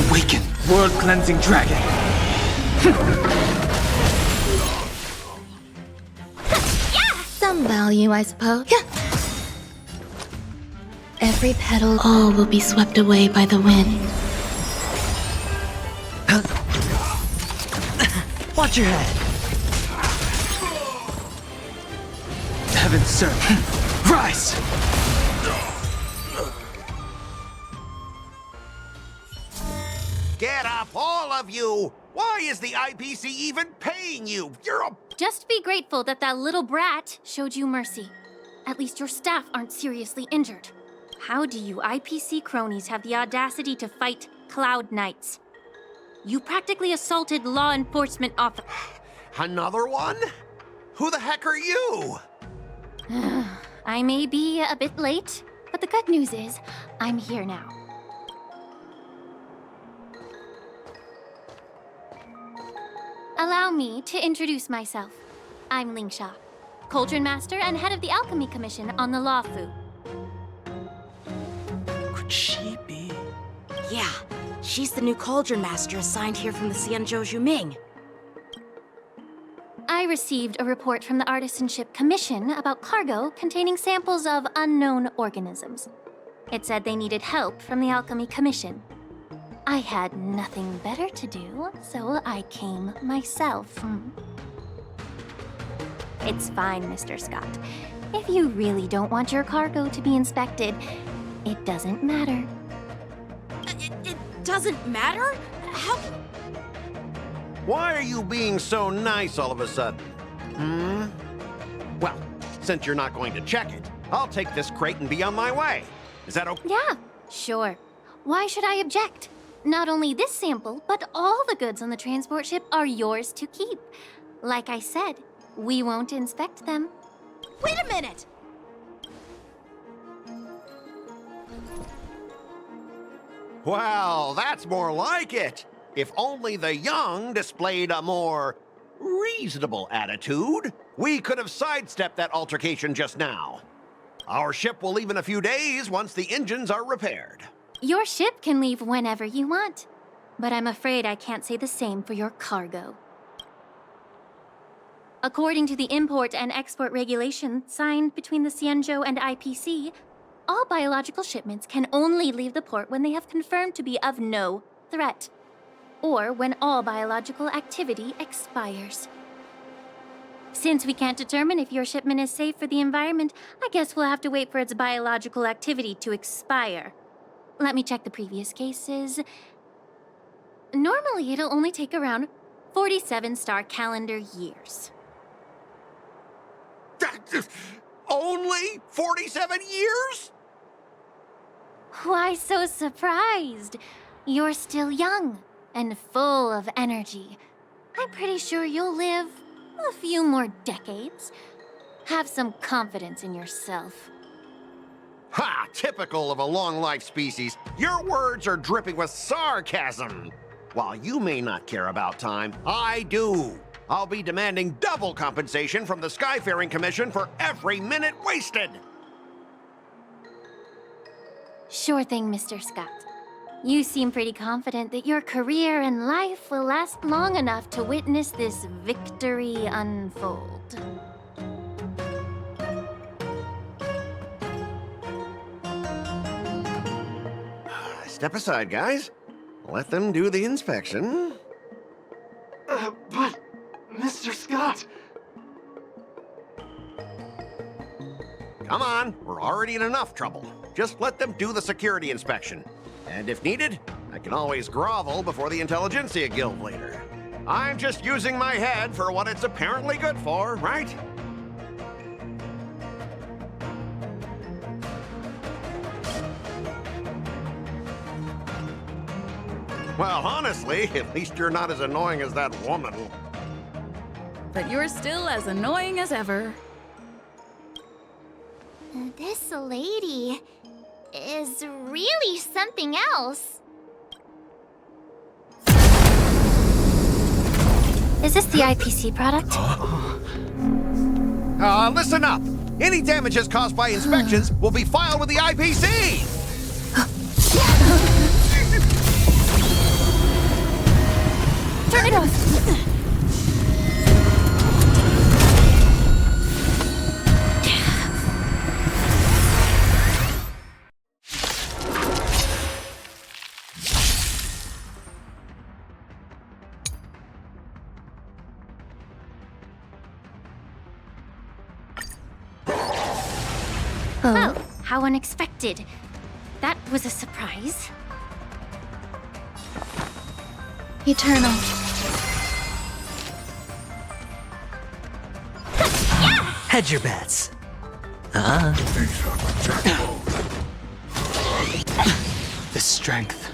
Awaken, world-cleansing dragon. Some value, I suppose. Every petal, all will be swept away by the wind. Watch your head. Heaven serve. Rise! Get up, all of you! Why is the IPC even paying you? You're a... Just be grateful that that little brat showed you mercy. At least your staff aren't seriously injured. How do you IPC cronies have the audacity to fight Cloud Knights? You practically assaulted law enforcement officers. Another one? Who the heck are you? I may be a bit late, but the good news is I'm here now. Allow me to introduce myself. I'm Feixiao, Cauldron Master and head of the Alchemy Commission on the Law Fu. Could she be? Yeah, she's the new Cauldron Master assigned here from the Xianzhou Zhuming. I received a report from the Artisanship Commission about cargo containing samples of unknown organisms. It said they needed help from the Alchemy Commission. I had nothing better to do, so I came myself. It's fine, Mr. Scott. If you really don't want your cargo to be inspected, it doesn't matter. It doesn't matter? How... Why are you being so nice all of a sudden? Well, since you're not going to check it, I'll take this crate and be on my way. Is that okay? Yeah, sure. Why should I object? Not only this sample, but all the goods on the transport ship are yours to keep. Like I said, we won't inspect them. Wait a minute! Well, that's more like it. If only the young displayed a more reasonable attitude, we could have sidestepped that altercation just now. Our ship will leave in a few days once the engines are repaired. Your ship can leave whenever you want, but I'm afraid I can't say the same for your cargo. According to the import and export regulation signed between the Xianzhou and IPC, all biological shipments can only leave the port when they have confirmed to be of no threat, or when all biological activity expires. Since we can't determine if your shipment is safe for the environment, I guess we'll have to wait for its biological activity to expire. Let me check the previous cases. Normally, it'll only take around 47 star calendar years. Only 47 years? Why so surprised? You're still young and full of energy. I'm pretty sure you'll live a few more decades. Have some confidence in yourself. Ha! Typical of a long-life species. Your words are dripping with sarcasm. While you may not care about time, I do. I'll be demanding double compensation from the Skyfaring Commission for every minute wasted. Sure thing, Mr. Scott. You seem pretty confident that your career and life will last long enough to witness this victory unfold. Step aside, guys. Let them do the inspection. But, Mr. Scott... Come on, we're already in enough trouble. Just let them do the security inspection. And if needed, I can always grovel before the Intelligentsia Guild later. I'm just using my head for what it's apparently good for, right? Well, honestly, at least you're not as annoying as that woman. But you're still as annoying as ever. This lady is really something else. Is this the IPC product? Listen up. Any damages caused by inspections will be filed with the IPC. Turn it off! Oh, how unexpected. That was a surprise. Eternal. Hedge your bets. The strength.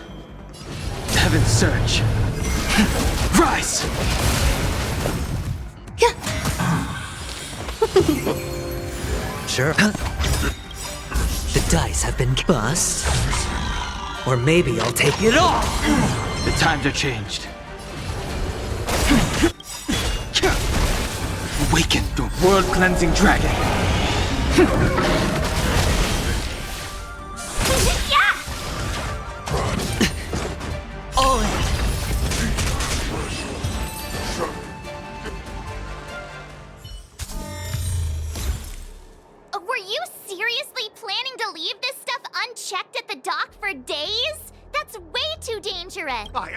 Heaven's surge. Rise! Sure. The dice have been bust. Or maybe I'll take it all. The times are changed. Awaken the world-cleansing dragon. All in. Were you seriously planning to leave this stuff unchecked at the dock for days? That's way too dangerous. I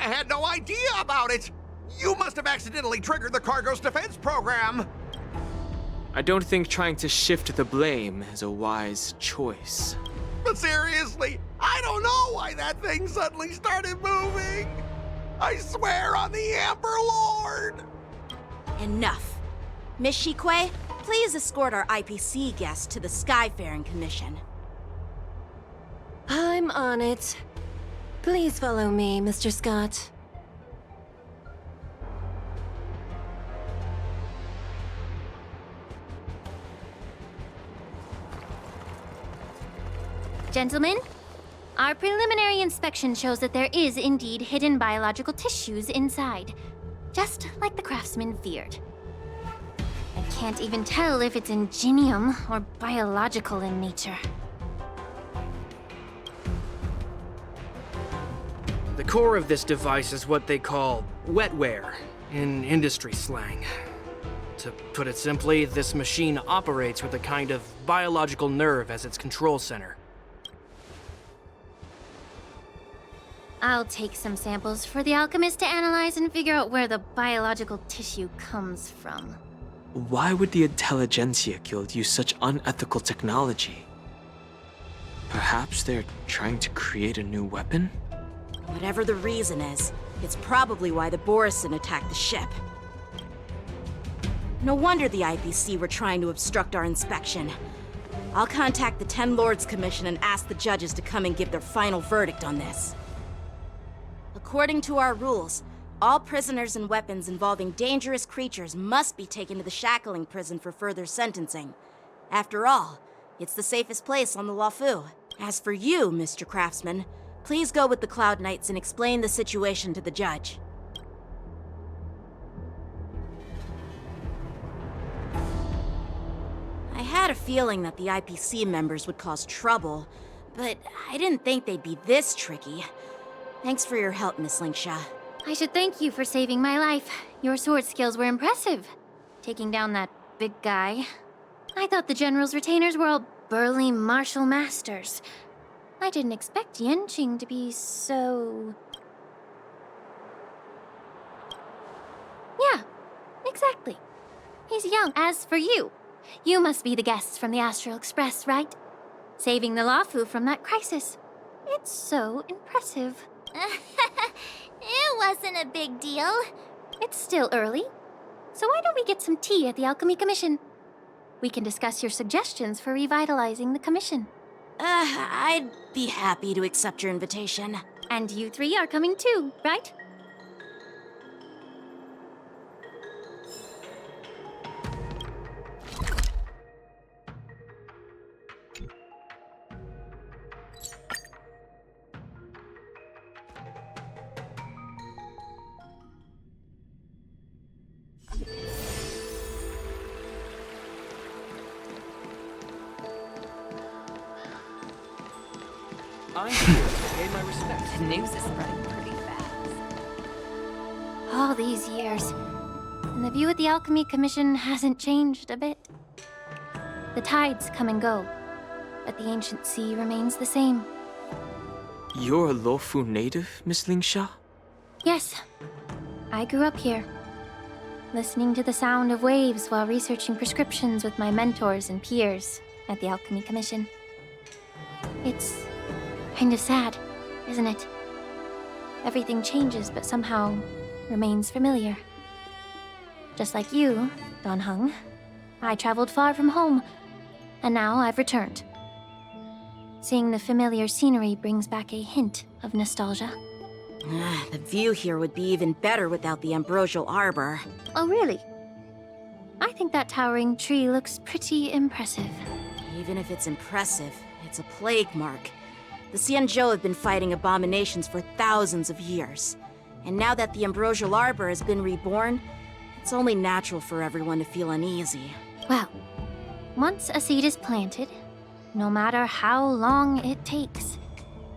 had no idea about it. You must have accidentally triggered the cargo's defense program. I don't think trying to shift the blame is a wise choice. But seriously, I don't know why that thing suddenly started moving. I swear on the Amber Lord. Enough. Miss Shikwe, please escort our IPC guest to the Skyfaring Commission. I'm on it. Please follow me, Mr. Scott. Gentlemen, our preliminary inspection shows that there is indeed hidden biological tissues inside, just like the craftsman feared. I can't even tell if it's ingenium or biological in nature. The core of this device is what they call wetware in industry slang. To put it simply, this machine operates with a kind of biological nerve as its control center. I'll take some samples for the alchemist to analyze and figure out where the biological tissue comes from. Why would the Intelligentsia Guild use such unethical technology? Perhaps they're trying to create a new weapon? Whatever the reason is, it's probably why the Borison attacked the ship. No wonder the IPC were trying to obstruct our inspection. I'll contact the Ten Lords Commission and ask the judges to come and give their final verdict on this. According to our rules, all prisoners and weapons involving dangerous creatures must be taken to the shackling prison for further sentencing. After all, it's the safest place on the Luofu. As for you, Mr. Craftsman, please go with the Cloud Knights and explain the situation to the judge. I had a feeling that the IPC members would cause trouble, but I didn't think they'd be this tricky. Thanks for your help, Miss Lingsha. I should thank you for saving my life. Your sword skills were impressive. Taking down that big guy. I thought the General's retainers were all burly martial masters. I didn't expect Yenqing to be so... Yeah, exactly. He's young. As for you, You must be the guests from the Astral Express, right? Saving the Lafu from that crisis. It's so impressive. It wasn't a big deal. It's still early. So why don't we get some tea at the Alchemy Commission? We can discuss your suggestions for revitalizing the commission. I'd be happy to accept your invitation. And you three are coming too, right? I'm here to pay my respects. The news is spreading pretty fast. All these years, and the view at the Alchemy Commission hasn't changed a bit. The tides come and go, but the ancient sea remains the same. You're a Luofu native, Miss Lingsha? Yes, I grew up here, listening to the sound of waves while researching prescriptions with my mentors and peers at the Alchemy Commission. It's kind of sad, isn't it? Everything changes, but somehow remains familiar. Just like you, Don Hung, I traveled far from home, and now I've returned. Seeing the familiar scenery brings back a hint of nostalgia. The view here would be even better without the ambrosial arbor. Oh, really? I think that towering tree looks pretty impressive. Even if it's impressive, it's a plague mark. The Xianzhou have been fighting abominations for thousands of years. And now that the ambrosial arbor has been reborn, it's only natural for everyone to feel uneasy. Well, once a seed is planted, no matter how long it takes,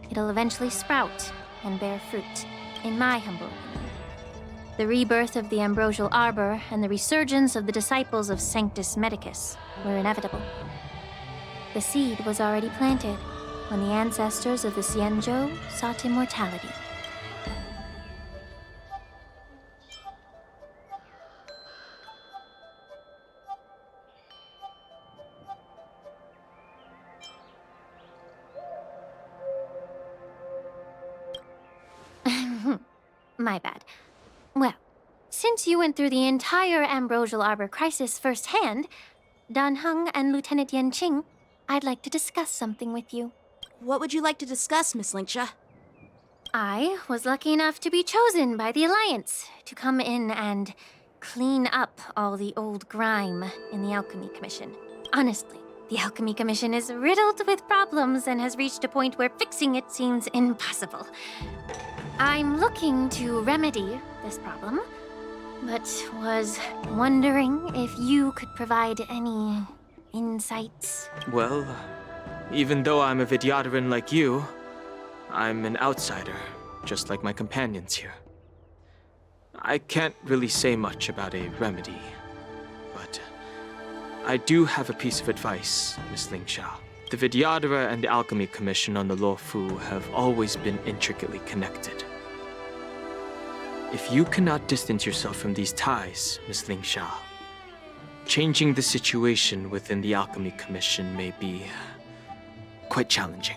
it'll eventually sprout and bear fruit, in my humble opinion. The rebirth of the ambrosial arbor and the resurgence of the disciples of Sanctus Medicus were inevitable. The seed was already planted when the ancestors of the Xianzhou sought immortality. My bad. Well, since you went through the entire ambrosial arbor crisis firsthand, Dan Heng and Lieutenant Yan Qing, I'd like to discuss something with you. What would you like to discuss, Miss Lingsha? I was lucky enough to be chosen by the Alliance to come in and clean up all the old grime in the Alchemy Commission. Honestly, the Alchemy Commission is riddled with problems and has reached a point where fixing it seems impossible. I'm looking to remedy this problem, but was wondering if you could provide any insights. Well, even though I'm a Vidyadharan like you, I'm an outsider, just like my companions here. I can't really say much about a remedy, but I do have a piece of advice, Miss Lingsha. The Vidyadhara and the Alchemy Commission on the Luofu have always been intricately connected. If you cannot distance yourself from these ties, Miss Lingsha, changing the situation within the Alchemy Commission may be quite challenging.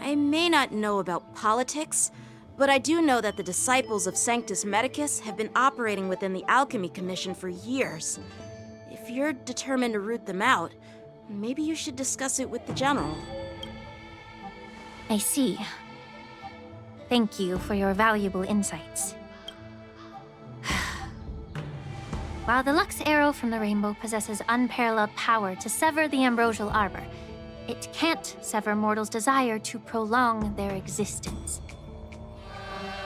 I may not know about politics, but I do know that the disciples of Sanctus Medicus have been operating within the Alchemy Commission for years. If you're determined to root them out, maybe you should discuss it with the General. I see. Thank you for your valuable insights. While the Lux Arrow from the Rainbow possesses unparalleled power to sever the ambrosial arbor, it can't sever mortals' desire to prolong their existence.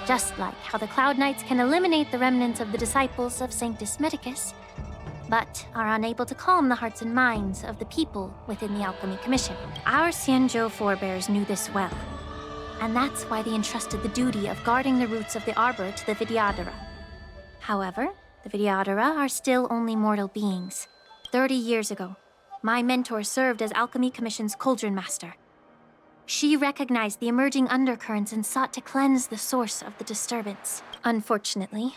Just like how the Cloud Knights can eliminate the remnants of the disciples of Sanctus Medicus, but are unable to calm the hearts and minds of the people within the Alchemy Commission. Our Xianzhou forebears knew this well, and that's why they entrusted the duty of guarding the roots of the arbor to the Vidyadhara. However, the Vidyadhara are still only mortal beings. 30 years ago, my mentor served as Alchemy Commission's Cauldron Master. She recognized the emerging undercurrents and sought to cleanse the source of the disturbance. Unfortunately,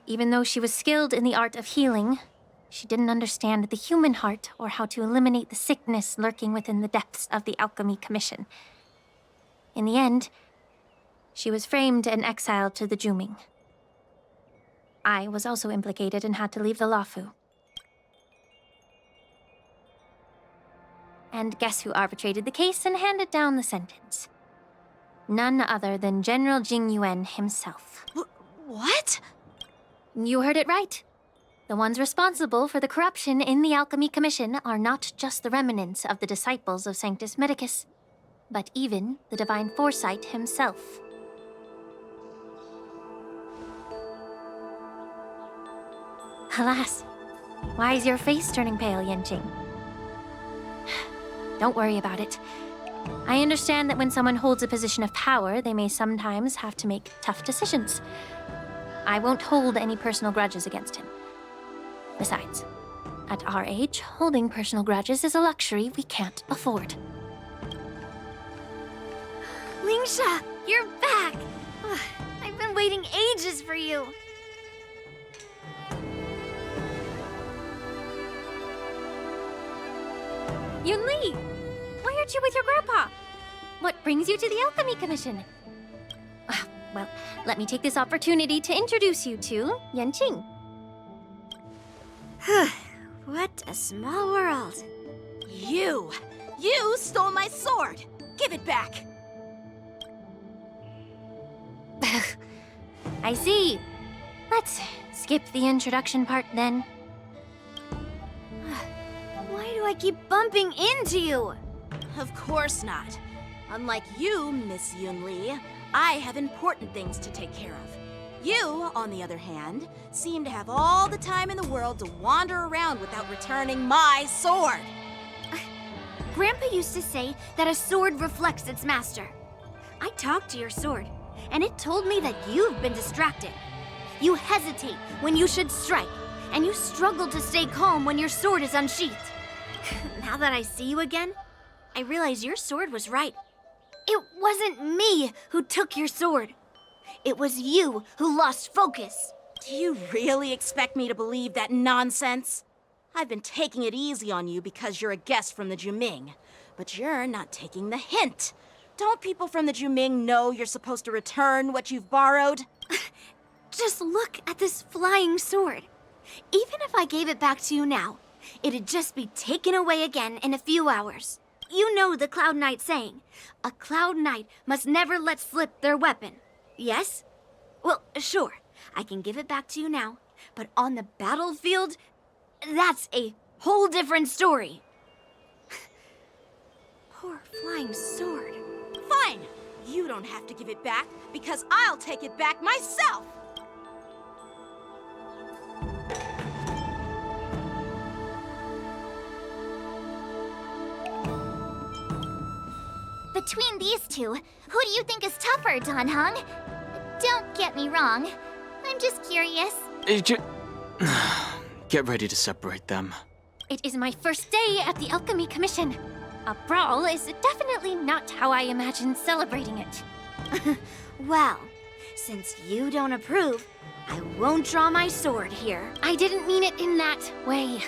even though she was skilled in the art of healing, She didn't understand the human heart or how to eliminate the sickness lurking within the depths of the Alchemy Commission. In the end, she was framed and exiled to the Juming. I was also implicated and had to leave the Luofu. And guess who arbitrated the case and handed down the sentence? None other than General Jing Yuan himself. What? You heard it right. The ones responsible for the corruption in the Alchemy Commission are not just the remnants of the disciples of Sanctus Medicus, but even the Divine Foresight himself. Alas, why is your face turning pale, Yanqing? Don't worry about it. I understand that when someone holds a position of power, they may sometimes have to make tough decisions. I won't hold any personal grudges against him. Besides, at our age, holding personal grudges is a luxury we can't afford. Lingsha, you're back! I've been waiting ages for you. Yunli! Why aren't you with your grandpa? What brings you to the Alchemy Commission? Well, let me take this opportunity to introduce you to Yanqing. What a small world. You stole my sword! Give it back! I see. Let's skip the introduction part then. Why do I keep bumping into you? Of course not. Unlike you, Miss Yunli, I have important things to take care of. You, on the other hand, seem to have all the time in the world to wander around without returning my sword. Grandpa used to say that a sword reflects its master. I talked to your sword, and it told me that you've been distracted. You hesitate when you should strike, and you struggle to stay calm when your sword is unsheathed. Now that I see you again, I realize your sword was right. It wasn't me who took your sword. It was you who lost focus. Do you really expect me to believe that nonsense? I've been taking it easy on you because you're a guest from the Juming, but you're not taking the hint. Don't people from the Juming know you're supposed to return what you've borrowed? Just look at this flying sword. Even if I gave it back to you now, it'd just be taken away again in a few hours. You know the Cloud Knight saying, a Cloud Knight must never let slip their weapon. Yes? Well, sure, I can give it back to you now, but on the battlefield, that's a whole different story. Poor flying sword. Fine! You don't have to give it back, because I'll take it back myself! Between these two, who do you think is tougher, Dan Heng? Don't get me wrong. I'm just curious. Get ready to separate them. It is my first day at the Alchemy Commission. A brawl is definitely not how I imagined celebrating it. Well, since you don't approve, I won't draw my sword here. I didn't mean it in that way.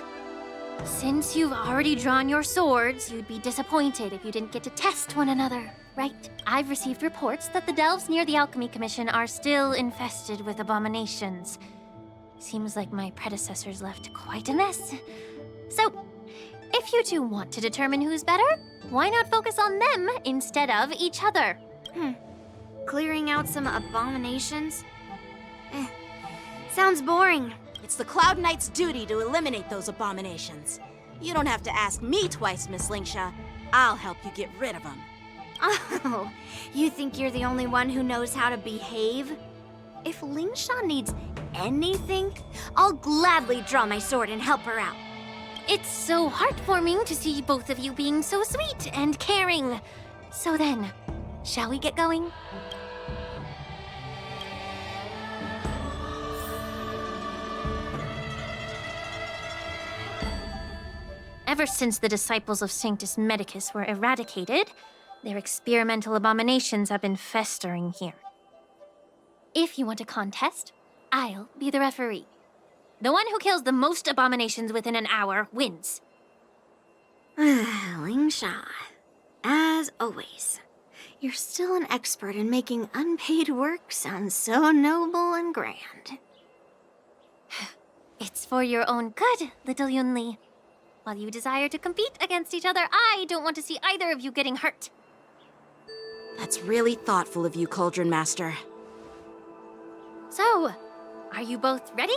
Since you've already drawn your swords, you'd be disappointed if you didn't get to test one another, right? I've received reports that the delves near the Alchemy Commission are still infested with abominations. Seems like my predecessors left quite a mess. So, if you two want to determine who's better, why not focus on them instead of each other? Clearing out some abominations? Sounds boring. It's the Cloud Knight's duty to eliminate those abominations. You don't have to ask me twice, Miss Lingsha. I'll help you get rid of them. Oh, you think you're the only one who knows how to behave? If Lingsha needs anything, I'll gladly draw my sword and help her out. It's so heartwarming to see both of you being so sweet and caring. So then, shall we get going? Ever since the disciples of Sanctus Medicus were eradicated, their experimental abominations have been festering here. If you want a contest, I'll be the referee. The one who kills the most abominations within an hour wins. Lingsha, as always, you're still an expert in making unpaid work sound so noble and grand. It's for your own good, little Yunli. While you desire to compete against each other, I don't want to see either of you getting hurt. That's really thoughtful of you, Cauldron Master. So, are you both ready?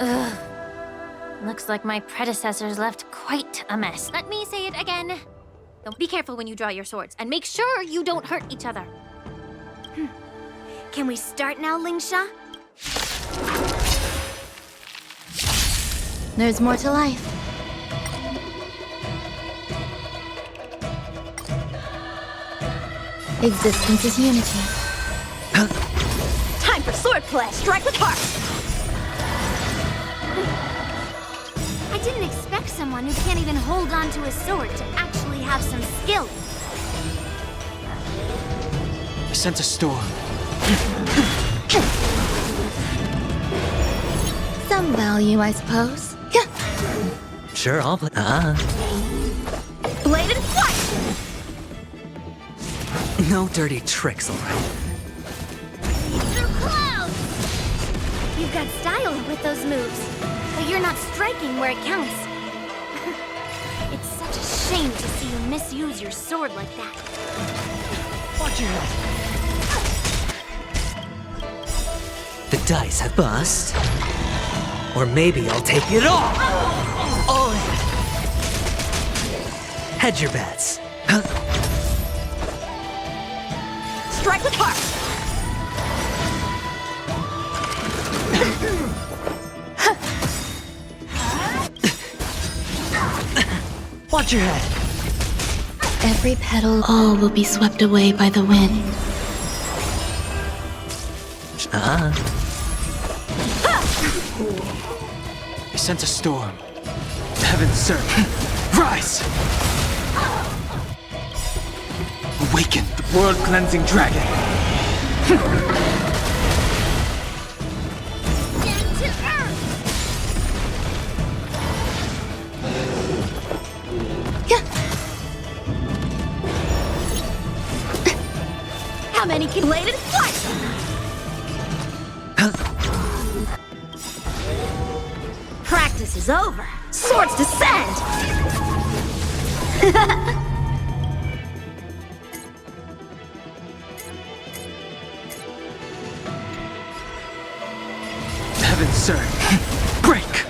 Ugh. Looks like my predecessors left quite a mess. Let me say it again. Don't be careful when you draw your swords, and make sure you don't hurt each other. Can we start now, Lingsha? There's more to life. Existence is unity. Time for swordplay! Strike with heart! I didn't expect someone who can't even hold on to a sword to actually have some skill. I sense a storm. Some value, I suppose. Sure, I'll play. Bladed flight! No dirty tricks, alright. Through clouds! You've got style with those moves, but you're not striking where it counts. It's such a shame to see you misuse your sword like that. Watch your head. The dice have bust. Or maybe I'll take it all! Oh! Hedge your bets. Strike with heart! Watch your head. Every petal, all will be swept away by the wind. I sense a storm. Heaven surge. Rise! Awaken the world-cleansing dragon. Down to earth! How many can bladed flight? Practice is over. Swords descend! Heaven surge. Break!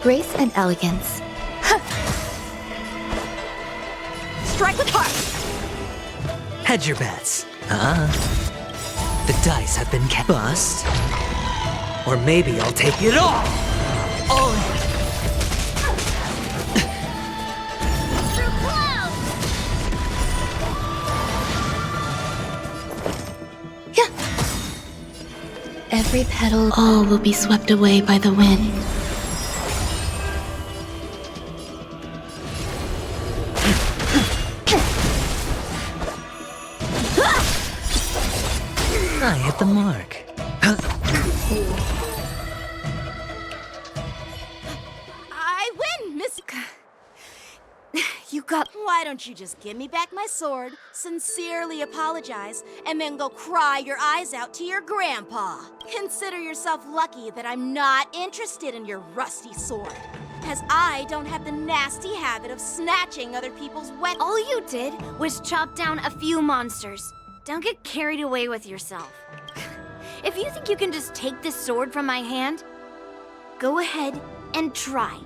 Grace and elegance. Strike with heart! Hedge your bets. The dice have been bust. Or maybe I'll take it all! Oh! Through clouds! Every petal, all will be swept away by the wind. I hit the mark. I win, Miss... You got... Why don't you just give me back my sword, sincerely apologize, and then go cry your eyes out to your grandpa? Consider yourself lucky that I'm not interested in your rusty sword, as I don't have the nasty habit of snatching other people's weapons. All you did was chop down a few monsters. Don't get carried away with yourself. If you think you can just take this sword from my hand, go ahead and try.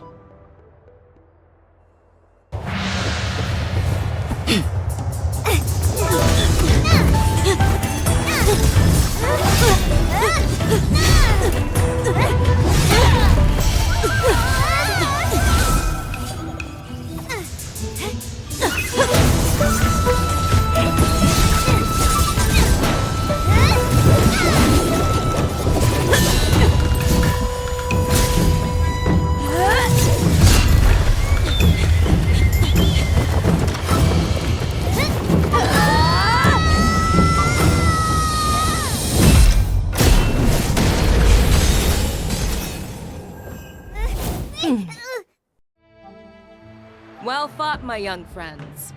thought, my young friends.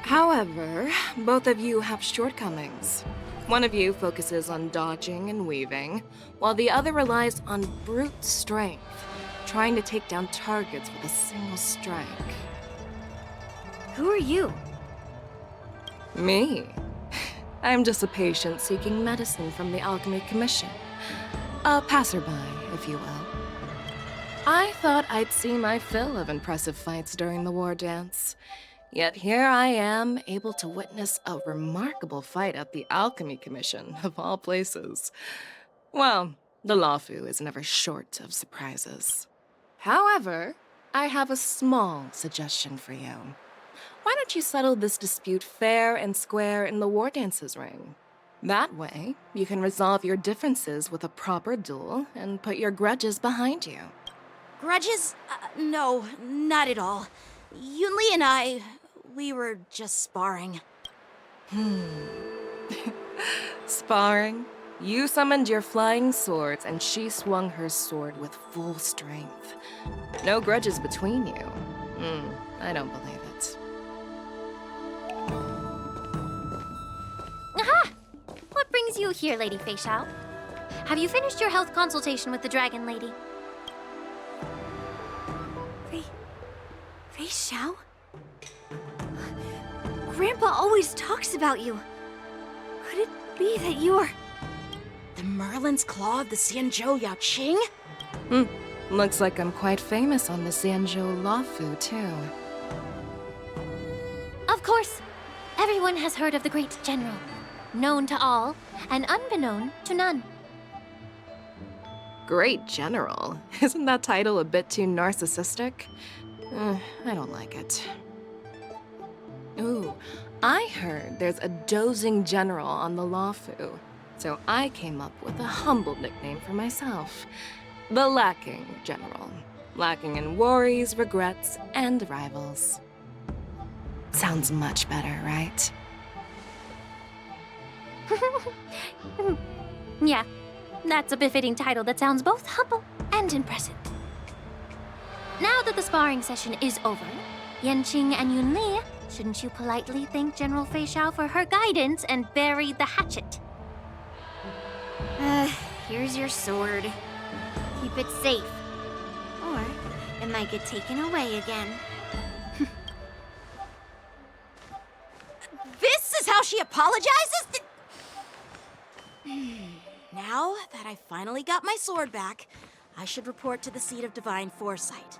However, both of you have shortcomings. One of you focuses on dodging and weaving, while the other relies on brute strength, trying to take down targets with a single strike. Who are you? Me? I'm just a patient seeking medicine from the Alchemy Commission. A passerby, if you will. I thought I'd see my fill of impressive fights during the war dance. Yet here I am, able to witness a remarkable fight at the Alchemy Commission, of all places. Well, the Lawfu is never short of surprises. However, I have a small suggestion for you. Why don't you settle this dispute fair and square in the war dance's ring? That way, you can resolve your differences with a proper duel and put your grudges behind you. Grudges? No, not at all. Yunli and we were just sparring. Sparring? You summoned your flying swords and she swung her sword with full strength. No grudges between you. I don't believe it. Aha! What brings you here, Lady Feixiao? Have you finished your health consultation with the Dragon Lady? Feixiao? Grandpa always talks about you. Could it be that you're... The Merlin's Claw of the Xianzhou Yaoqing? Looks like I'm quite famous on the Xianzhou Lawfu, too. Of course. Everyone has heard of the great general. Known to all, and unbeknown to none. Great General? Isn't that title a bit too narcissistic? I don't like it. Ooh, I heard there's a dozing general on the Lawfu, so I came up with a humble nickname for myself. The Lacking General. Lacking in worries, regrets, and rivals. Sounds much better, right? Yeah, that's a befitting title that sounds both humble and impressive. Now that the sparring session is over, Yanqing and Yunli, shouldn't you politely thank General Feixiao for her guidance and bury the hatchet? Here's your sword. Keep it safe. Or it might get taken away again. This is how she apologizes? Now that I finally got my sword back, I should report to the seat of Divine Foresight.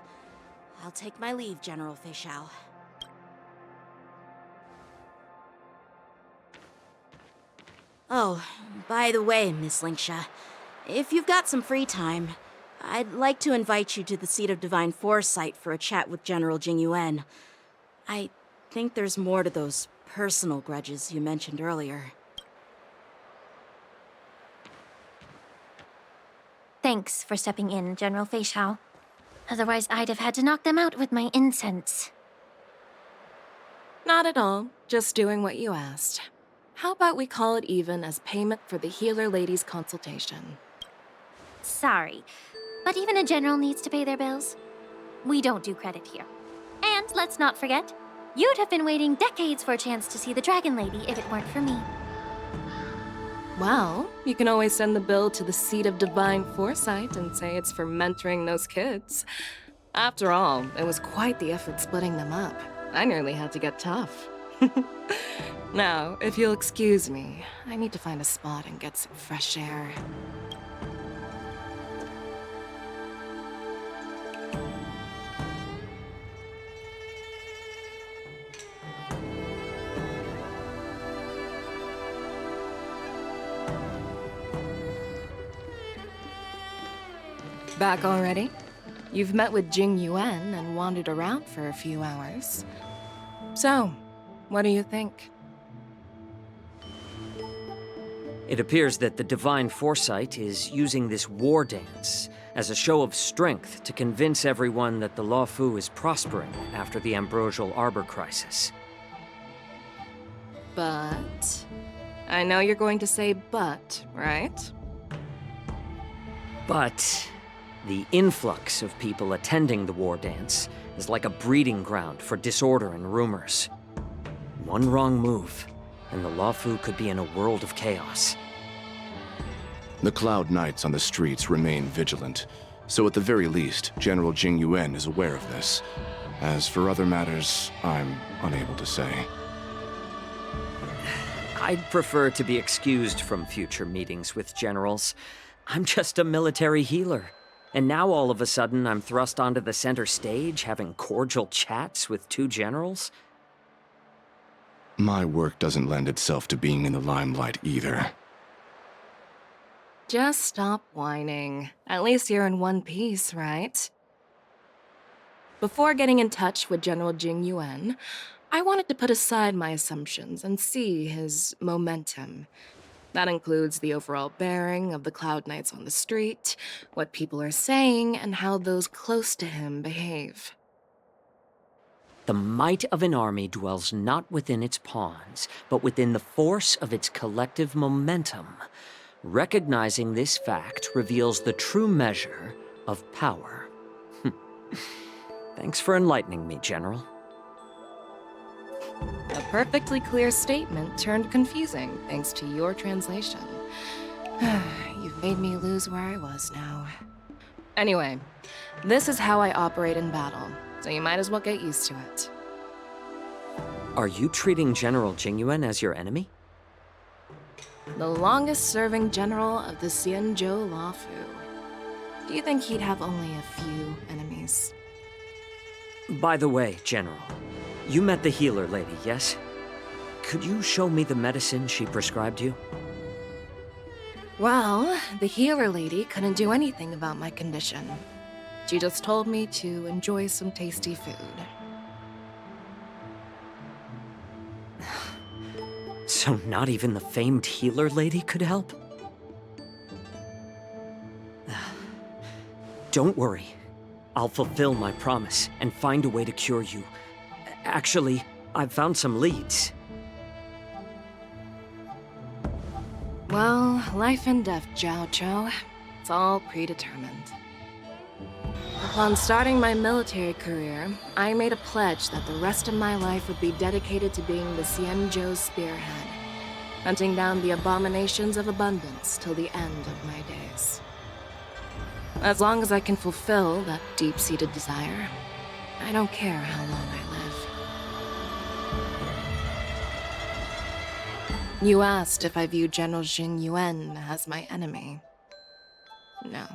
I'll take my leave, General Feixiao. Oh, by the way, Miss Linksha, if you've got some free time, I'd like to invite you to the seat of Divine Foresight for a chat with General Jingyuan. I think there's more to those personal grudges you mentioned earlier. Thanks for stepping in, General Feixiao. Otherwise, I'd have had to knock them out with my incense. Not at all. Just doing what you asked. How about we call it even as payment for the healer lady's consultation? Sorry, but even a general needs to pay their bills. We don't do credit here. And let's not forget, you'd have been waiting decades for a chance to see the Dragon Lady if it weren't for me. Well, you can always send the bill to the seat of Divine Foresight and say it's for mentoring those kids. After all, it was quite the effort splitting them up. I nearly had to get tough. Now, if you'll excuse me, I need to find a spot and get some fresh air. Back already? You've met with Jing Yuan and wandered around for a few hours. So, what do you think? It appears that the Divine Foresight is using this war dance as a show of strength to convince everyone that the Lawfu is prospering after the Ambrosial Arbor crisis. But... I know you're going to say but, right? But the influx of people attending the war dance is like a breeding ground for disorder and rumors. One wrong move, and the Luofu could be in a world of chaos. The Cloud Knights on the streets remain vigilant, so at the very least, General Jing Yuan is aware of this. As for other matters, I'm unable to say. I'd prefer to be excused from future meetings with generals. I'm just a military healer. And now all of a sudden I'm thrust onto the center stage having cordial chats with two generals? My work doesn't lend itself to being in the limelight either. Just stop whining. At least you're in one piece, right? Before getting in touch with General Jing Yuan, I wanted to put aside my assumptions and see his momentum. That includes the overall bearing of the Cloud Knights on the street, what people are saying, and how those close to him behave. The might of an army dwells not within its pawns, but within the force of its collective momentum. Recognizing this fact reveals the true measure of power. Thanks for enlightening me, General. A perfectly clear statement turned confusing thanks to your translation. You've made me lose where I was now. Anyway, this is how I operate in battle, so you might as well get used to it. Are you treating General Jingyuan as your enemy? The longest-serving general of the Xianzhou Luofu. Do you think he'd have only a few enemies? By the way, General, you met the healer lady, yes? Could you show me the medicine she prescribed you? Well, the healer lady couldn't do anything about my condition. She just told me to enjoy some tasty food. So not even the famed healer lady could help? Don't worry. I'll fulfill my promise and find a way to cure you. Actually, I've found some leads. Well, life and death, Jiao Chou. It's all predetermined. Upon starting my military career, I made a pledge that the rest of my life would be dedicated to being the Xianzhou spearhead, hunting down the abominations of abundance till the end of my days. As long as I can fulfill that deep-seated desire, I don't care how long I live. You asked if I view General Jing Yuan as my enemy. No.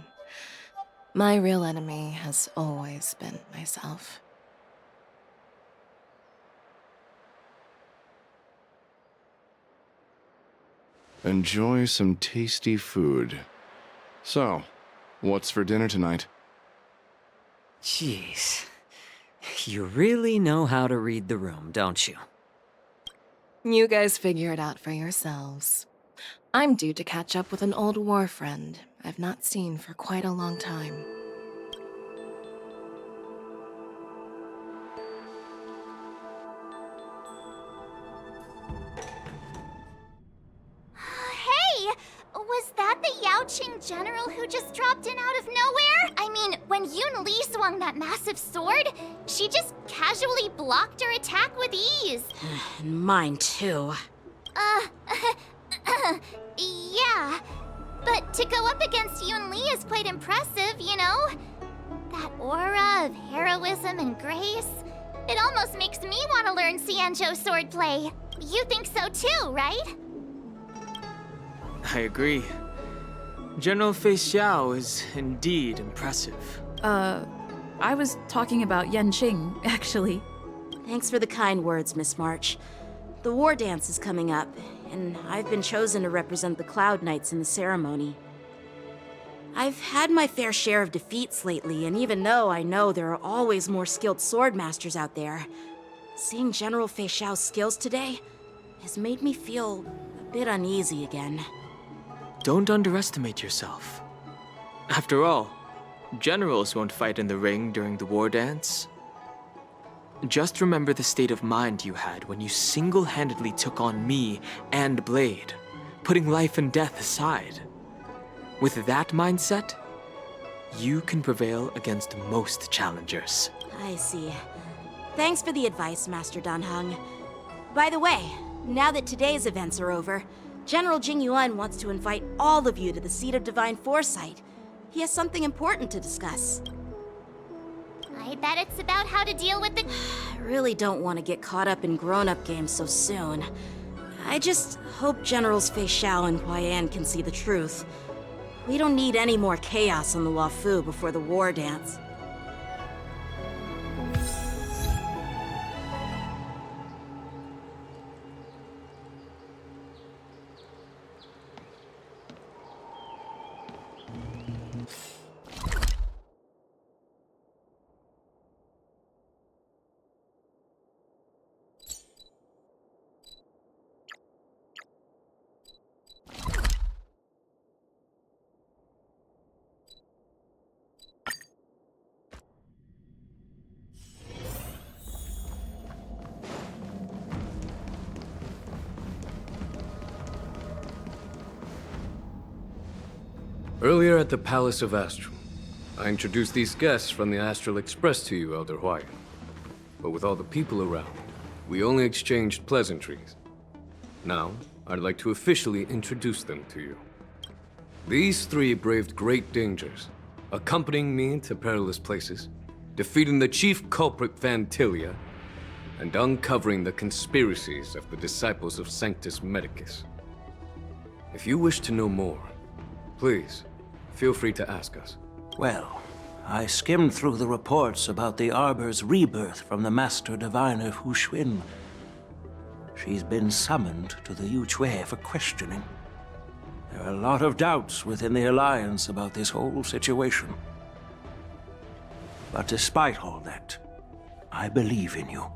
My real enemy has always been myself. Enjoy some tasty food. So, what's for dinner tonight? Jeez. You really know how to read the room, don't you? You guys figure it out for yourselves. I'm due to catch up with an old war friend I've not seen for quite a long time. Hey! Was that the Yaoqing general who just dropped in out of nowhere? I mean, when Yun Li swung that massive sword, she just casually blocked her attack with ease. Mine too. Yeah. But to go up against Yun Li is quite impressive, you know? That aura of heroism and grace. It almost makes me want to learn Xianzhou swordplay. You think so too, right? I agree. General Feixiao is indeed impressive. I was talking about Yanqing, actually. Thanks for the kind words, Miss March. The war dance is coming up, and I've been chosen to represent the Cloud Knights in the ceremony. I've had my fair share of defeats lately, and even though I know there are always more skilled sword masters out there, seeing General Feixiao's skills today has made me feel a bit uneasy again. Don't underestimate yourself. After all, generals won't fight in the ring during the war dance. Just remember the state of mind you had when you single-handedly took on me and Blade, putting life and death aside. With that mindset, you can prevail against most challengers. I see. Thanks for the advice, Master Danheng. By the way, now that today's events are over, General Jing Yuan wants to invite all of you to the Seat of Divine Foresight. He has something important to discuss. I bet it's about how to deal with the... I really don't want to get caught up in grown-up games so soon. I just hope Generals Feixiao and Huaiyan can see the truth. We don't need any more chaos on the Luofu before the war dance. Earlier at the Palace of Astral, I introduced these guests from the Astral Express to you, Elder Huaiyan. But with all the people around, we only exchanged pleasantries. Now, I'd like to officially introduce them to you. These three braved great dangers, accompanying me to perilous places, defeating the chief culprit Vantilia, and uncovering the conspiracies of the disciples of Sanctus Medicus. If you wish to know more, please, feel free to ask us. Well, I skimmed through the reports about the Arbor's rebirth from the Master Diviner Hu Xuan. She's been summoned to the Yuchui for questioning. There are a lot of doubts within the Alliance about this whole situation. But despite all that, I believe in you.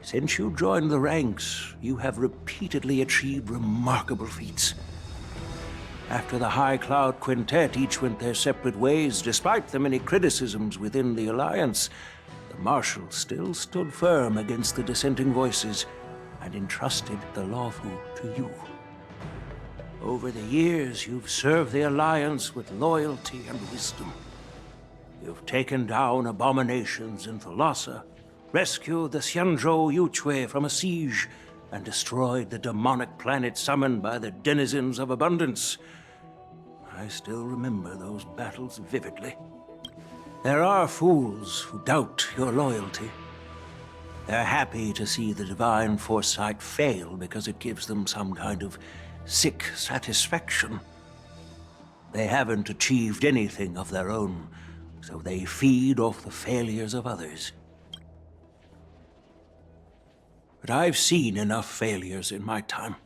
Since you joined the ranks, you have repeatedly achieved remarkable feats. After the High Cloud Quintet each went their separate ways, despite the many criticisms within the Alliance, the Marshal still stood firm against the dissenting voices and entrusted the Luofu to you. Over the years, you've served the Alliance with loyalty and wisdom. You've taken down abominations in Thalassa, rescued the Xianzhou Yuchui from a siege, and destroyed the demonic planet summoned by the denizens of abundance. I still remember those battles vividly. There are fools who doubt your loyalty. They're happy to see the divine foresight fail because it gives them some kind of sick satisfaction. They haven't achieved anything of their own, so they feed off the failures of others. But I've seen enough failures in my time,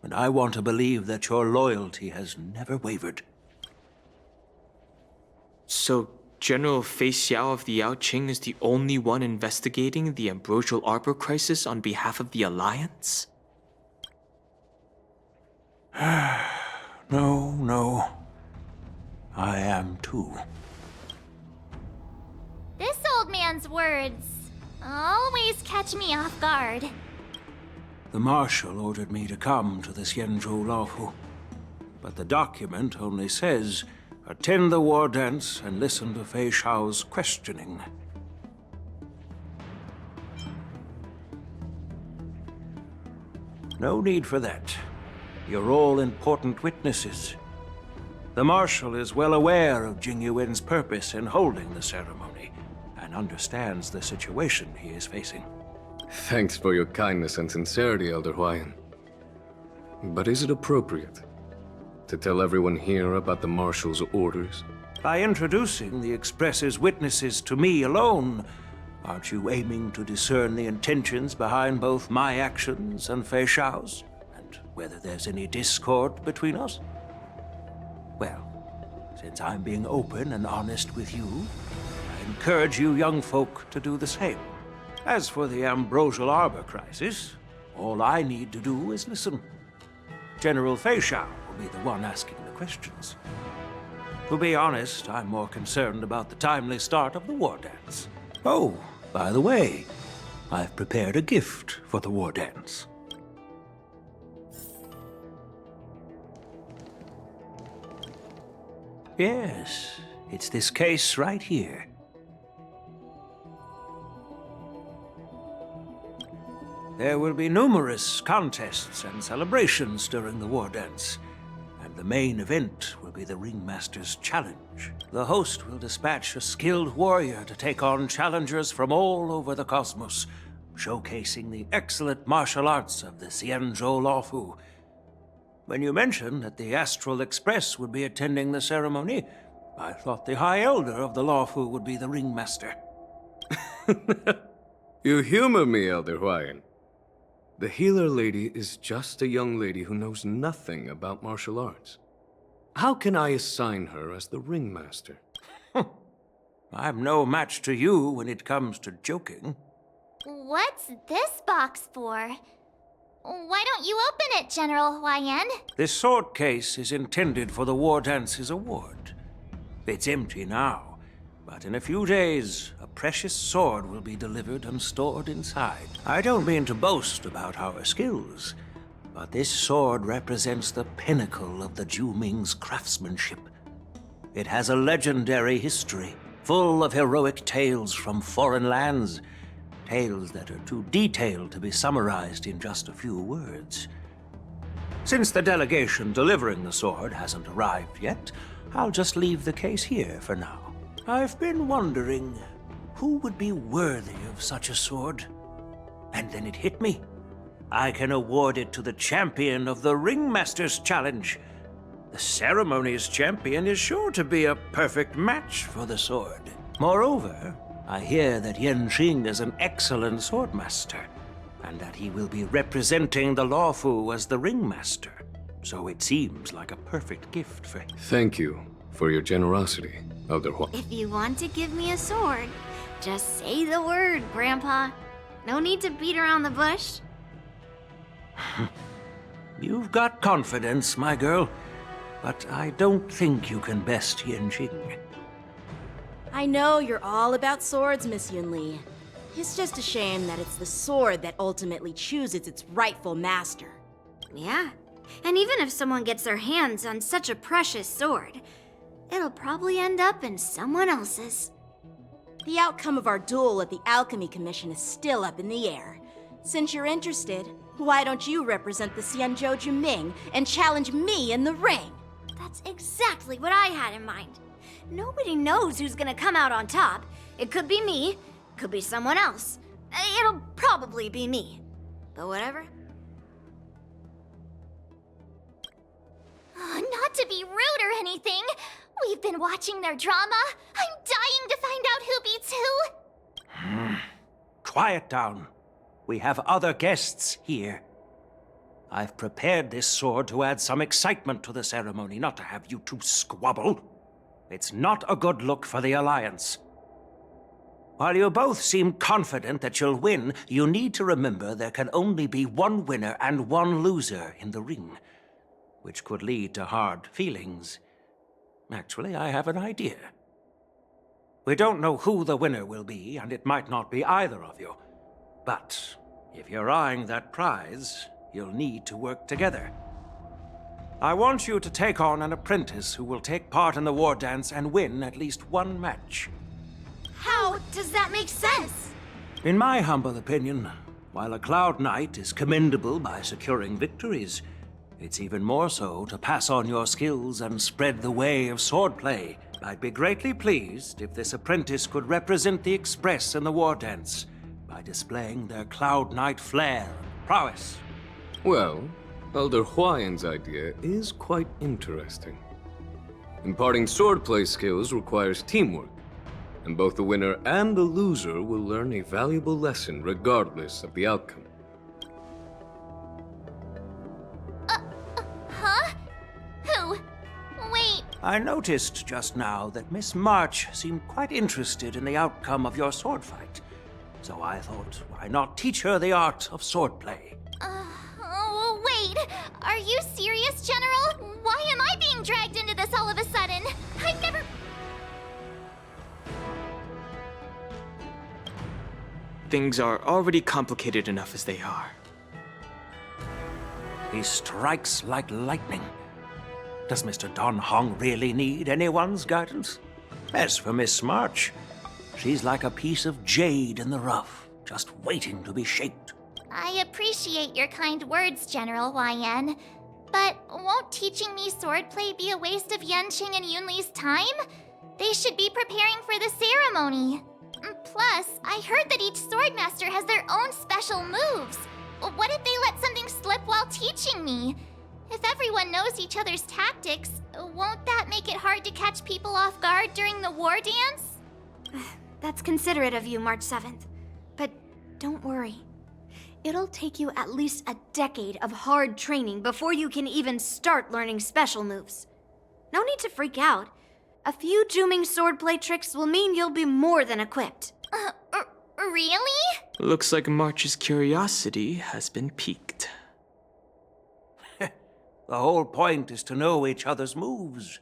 and I want to believe that your loyalty has never wavered. So, General Feixiao of the Yaoqing is the only one investigating the Ambrosial Arbor crisis on behalf of the Alliance? No. I am too. This old man's words always catch me off guard. The Marshal ordered me to come to the Xianzhou Luofu, but the document only says, attend the war dance and listen to Feixiao's questioning. No need for that. You're all important witnesses. The Marshal is well aware of Jing Yuan's purpose in holding the ceremony, and understands the situation he is facing. Thanks for your kindness and sincerity, Elder Huaiyan. But is it appropriate to tell everyone here about the Marshal's orders? By introducing the Express's witnesses to me alone, aren't you aiming to discern the intentions behind both my actions and Feixiao's? And whether there's any discord between us? Well, since I'm being open and honest with you, I encourage you young folk to do the same. As for the Ambrosial Arbor crisis, all I need to do is listen. General Feixiao will be the one asking the questions. To be honest, I'm more concerned about the timely start of the war dance. Oh, by the way, I've prepared a gift for the war dance. Yes, it's this case right here. There will be numerous contests and celebrations during the war dance, and the main event will be the Ringmaster's Challenge. The host will dispatch a skilled warrior to take on challengers from all over the cosmos, showcasing the excellent martial arts of the Xianzhou Luofu. When you mentioned that the Astral Express would be attending the ceremony, I thought the High Elder of the Luofu would be the Ringmaster. You humor me, Elder Huayan. The healer lady is just a young lady who knows nothing about martial arts. How can I assign her as the Ringmaster? I'm no match to you when it comes to joking. What's this box for? Why don't you open it, General Huayan? This sword case is intended for the War Dance's award. It's empty now, but in a few days, a precious sword will be delivered and stored inside. I don't mean to boast about our skills, but this sword represents the pinnacle of the Zhuming's craftsmanship. It has a legendary history, full of heroic tales from foreign lands, tales that are too detailed to be summarized in just a few words. Since the delegation delivering the sword hasn't arrived yet, I'll just leave the case here for now. I've been wondering who would be worthy of such a sword. And then it hit me. I can award it to the champion of the Ringmaster's Challenge. The ceremony's champion is sure to be a perfect match for the sword. Moreover, I hear that Yanqing is an excellent swordmaster, and that he will be representing the Luofu as the Ringmaster. So it seems like a perfect gift for him. Thank you for your generosity, Elder Huayan. If you want to give me a sword, just say the word, Grandpa. No need to beat around the bush. You've got confidence, my girl, but I don't think you can best Yanqing. I know you're all about swords, Miss Yunli. It's just a shame that it's the sword that ultimately chooses its rightful master. Yeah, and even if someone gets their hands on such a precious sword, it'll probably end up in someone else's. The outcome of our duel at the Alchemy Commission is still up in the air. Since you're interested, why don't you represent the Xianzhou Juming and challenge me in the ring? That's exactly what I had in mind. Nobody knows who's gonna come out on top. It could be me, could be someone else. It'll probably be me. But whatever. Not to be rude or anything. We've been watching their drama. I'm dying to find out who beats who. Quiet down. We have other guests here. I've prepared this sword to add some excitement to the ceremony, not to have you two squabble. It's not a good look for the Alliance. While you both seem confident that you'll win, you need to remember there can only be one winner and one loser in the ring, which could lead to hard feelings. Actually, I have an idea. We don't know who the winner will be, and it might not be either of you. But if you're eyeing that prize, you'll need to work together. I want you to take on an apprentice who will take part in the war dance and win at least one match. How does that make sense? In my humble opinion, while a Cloud Knight is commendable by securing victories, it's even more so to pass on your skills and spread the way of swordplay. I'd be greatly pleased if this apprentice could represent the Express in the war dance by displaying their Cloud Knight flair and prowess. Well, Elder Huayan's idea is quite interesting. Imparting swordplay skills requires teamwork, and both the winner and the loser will learn a valuable lesson regardless of the outcome. Huh? Who? Wait. I noticed just now that Miss March seemed quite interested in the outcome of your sword fight. So I thought, why not teach her the art of swordplay? Wait. Are you serious, General? Why am I being dragged into this all of a sudden? I've never... Things are already complicated enough as they are. He strikes like lightning. Does Mr. Don Hong really need anyone's guidance? As for Miss March, she's like a piece of jade in the rough, just waiting to be shaped. I appreciate your kind words, General Huaiyan. But won't teaching me swordplay be a waste of Yanqing and Yunli's time? They should be preparing for the ceremony. Plus, I heard that each swordmaster has their own special moves. What if they let something slip while teaching me? If everyone knows each other's tactics, won't that make it hard to catch people off guard during the war dance? That's considerate of you, March 7th. But don't worry. It'll take you at least a decade of hard training before you can even start learning special moves. No need to freak out. A few Juming swordplay tricks will mean you'll be more than equipped. Really? Looks like March's curiosity has been piqued. The whole point is to know each other's moves.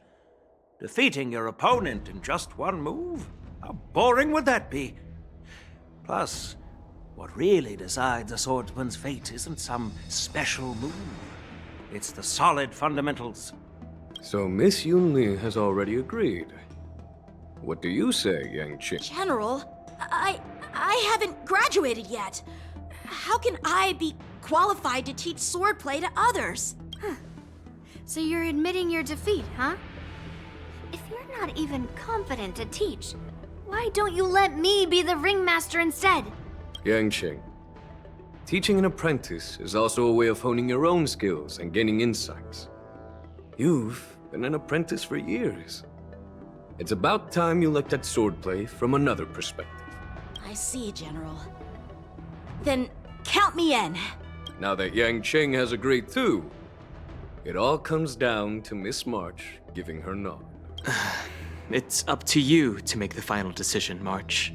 Defeating your opponent in just one move? How boring would that be? Plus, what really decides a swordsman's fate isn't some special move. It's the solid fundamentals. So Miss Yunli has already agreed. What do you say, Yanqing? General, I haven't graduated yet. How can I be qualified to teach swordplay to others? So you're admitting your defeat, huh? If you're not even confident to teach, why don't you let me be the ringmaster instead? Yanqing, teaching an apprentice is also a way of honing your own skills and gaining insights. You've been an apprentice for years. It's about time you looked at swordplay from another perspective. I see, General. Then count me in. Now that Yanqing has agreed too, it all comes down to Miss March giving her nod. It's up to you to make the final decision, March.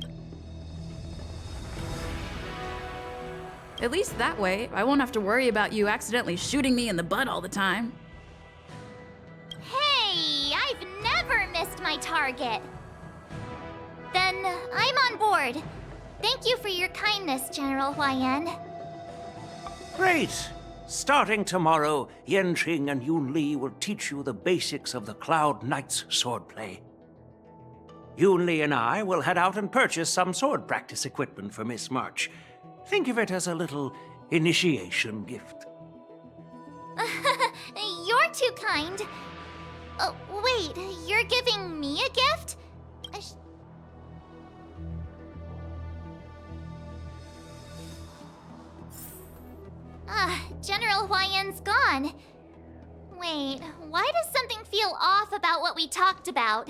At least that way, I won't have to worry about you accidentally shooting me in the butt all the time. Hey, I've never missed my target. Then I'm on board. Thank you for your kindness, General Huaiyan. Great! Starting tomorrow, Yanqing and Yunli will teach you the basics of the Cloud Knight's swordplay. Yunli and I will head out and purchase some sword practice equipment for Miss March. Think of it as a little initiation gift. You're too kind. Wait, you're giving me a gift? General Huaiyan's gone. Wait, why does something feel off about what we talked about?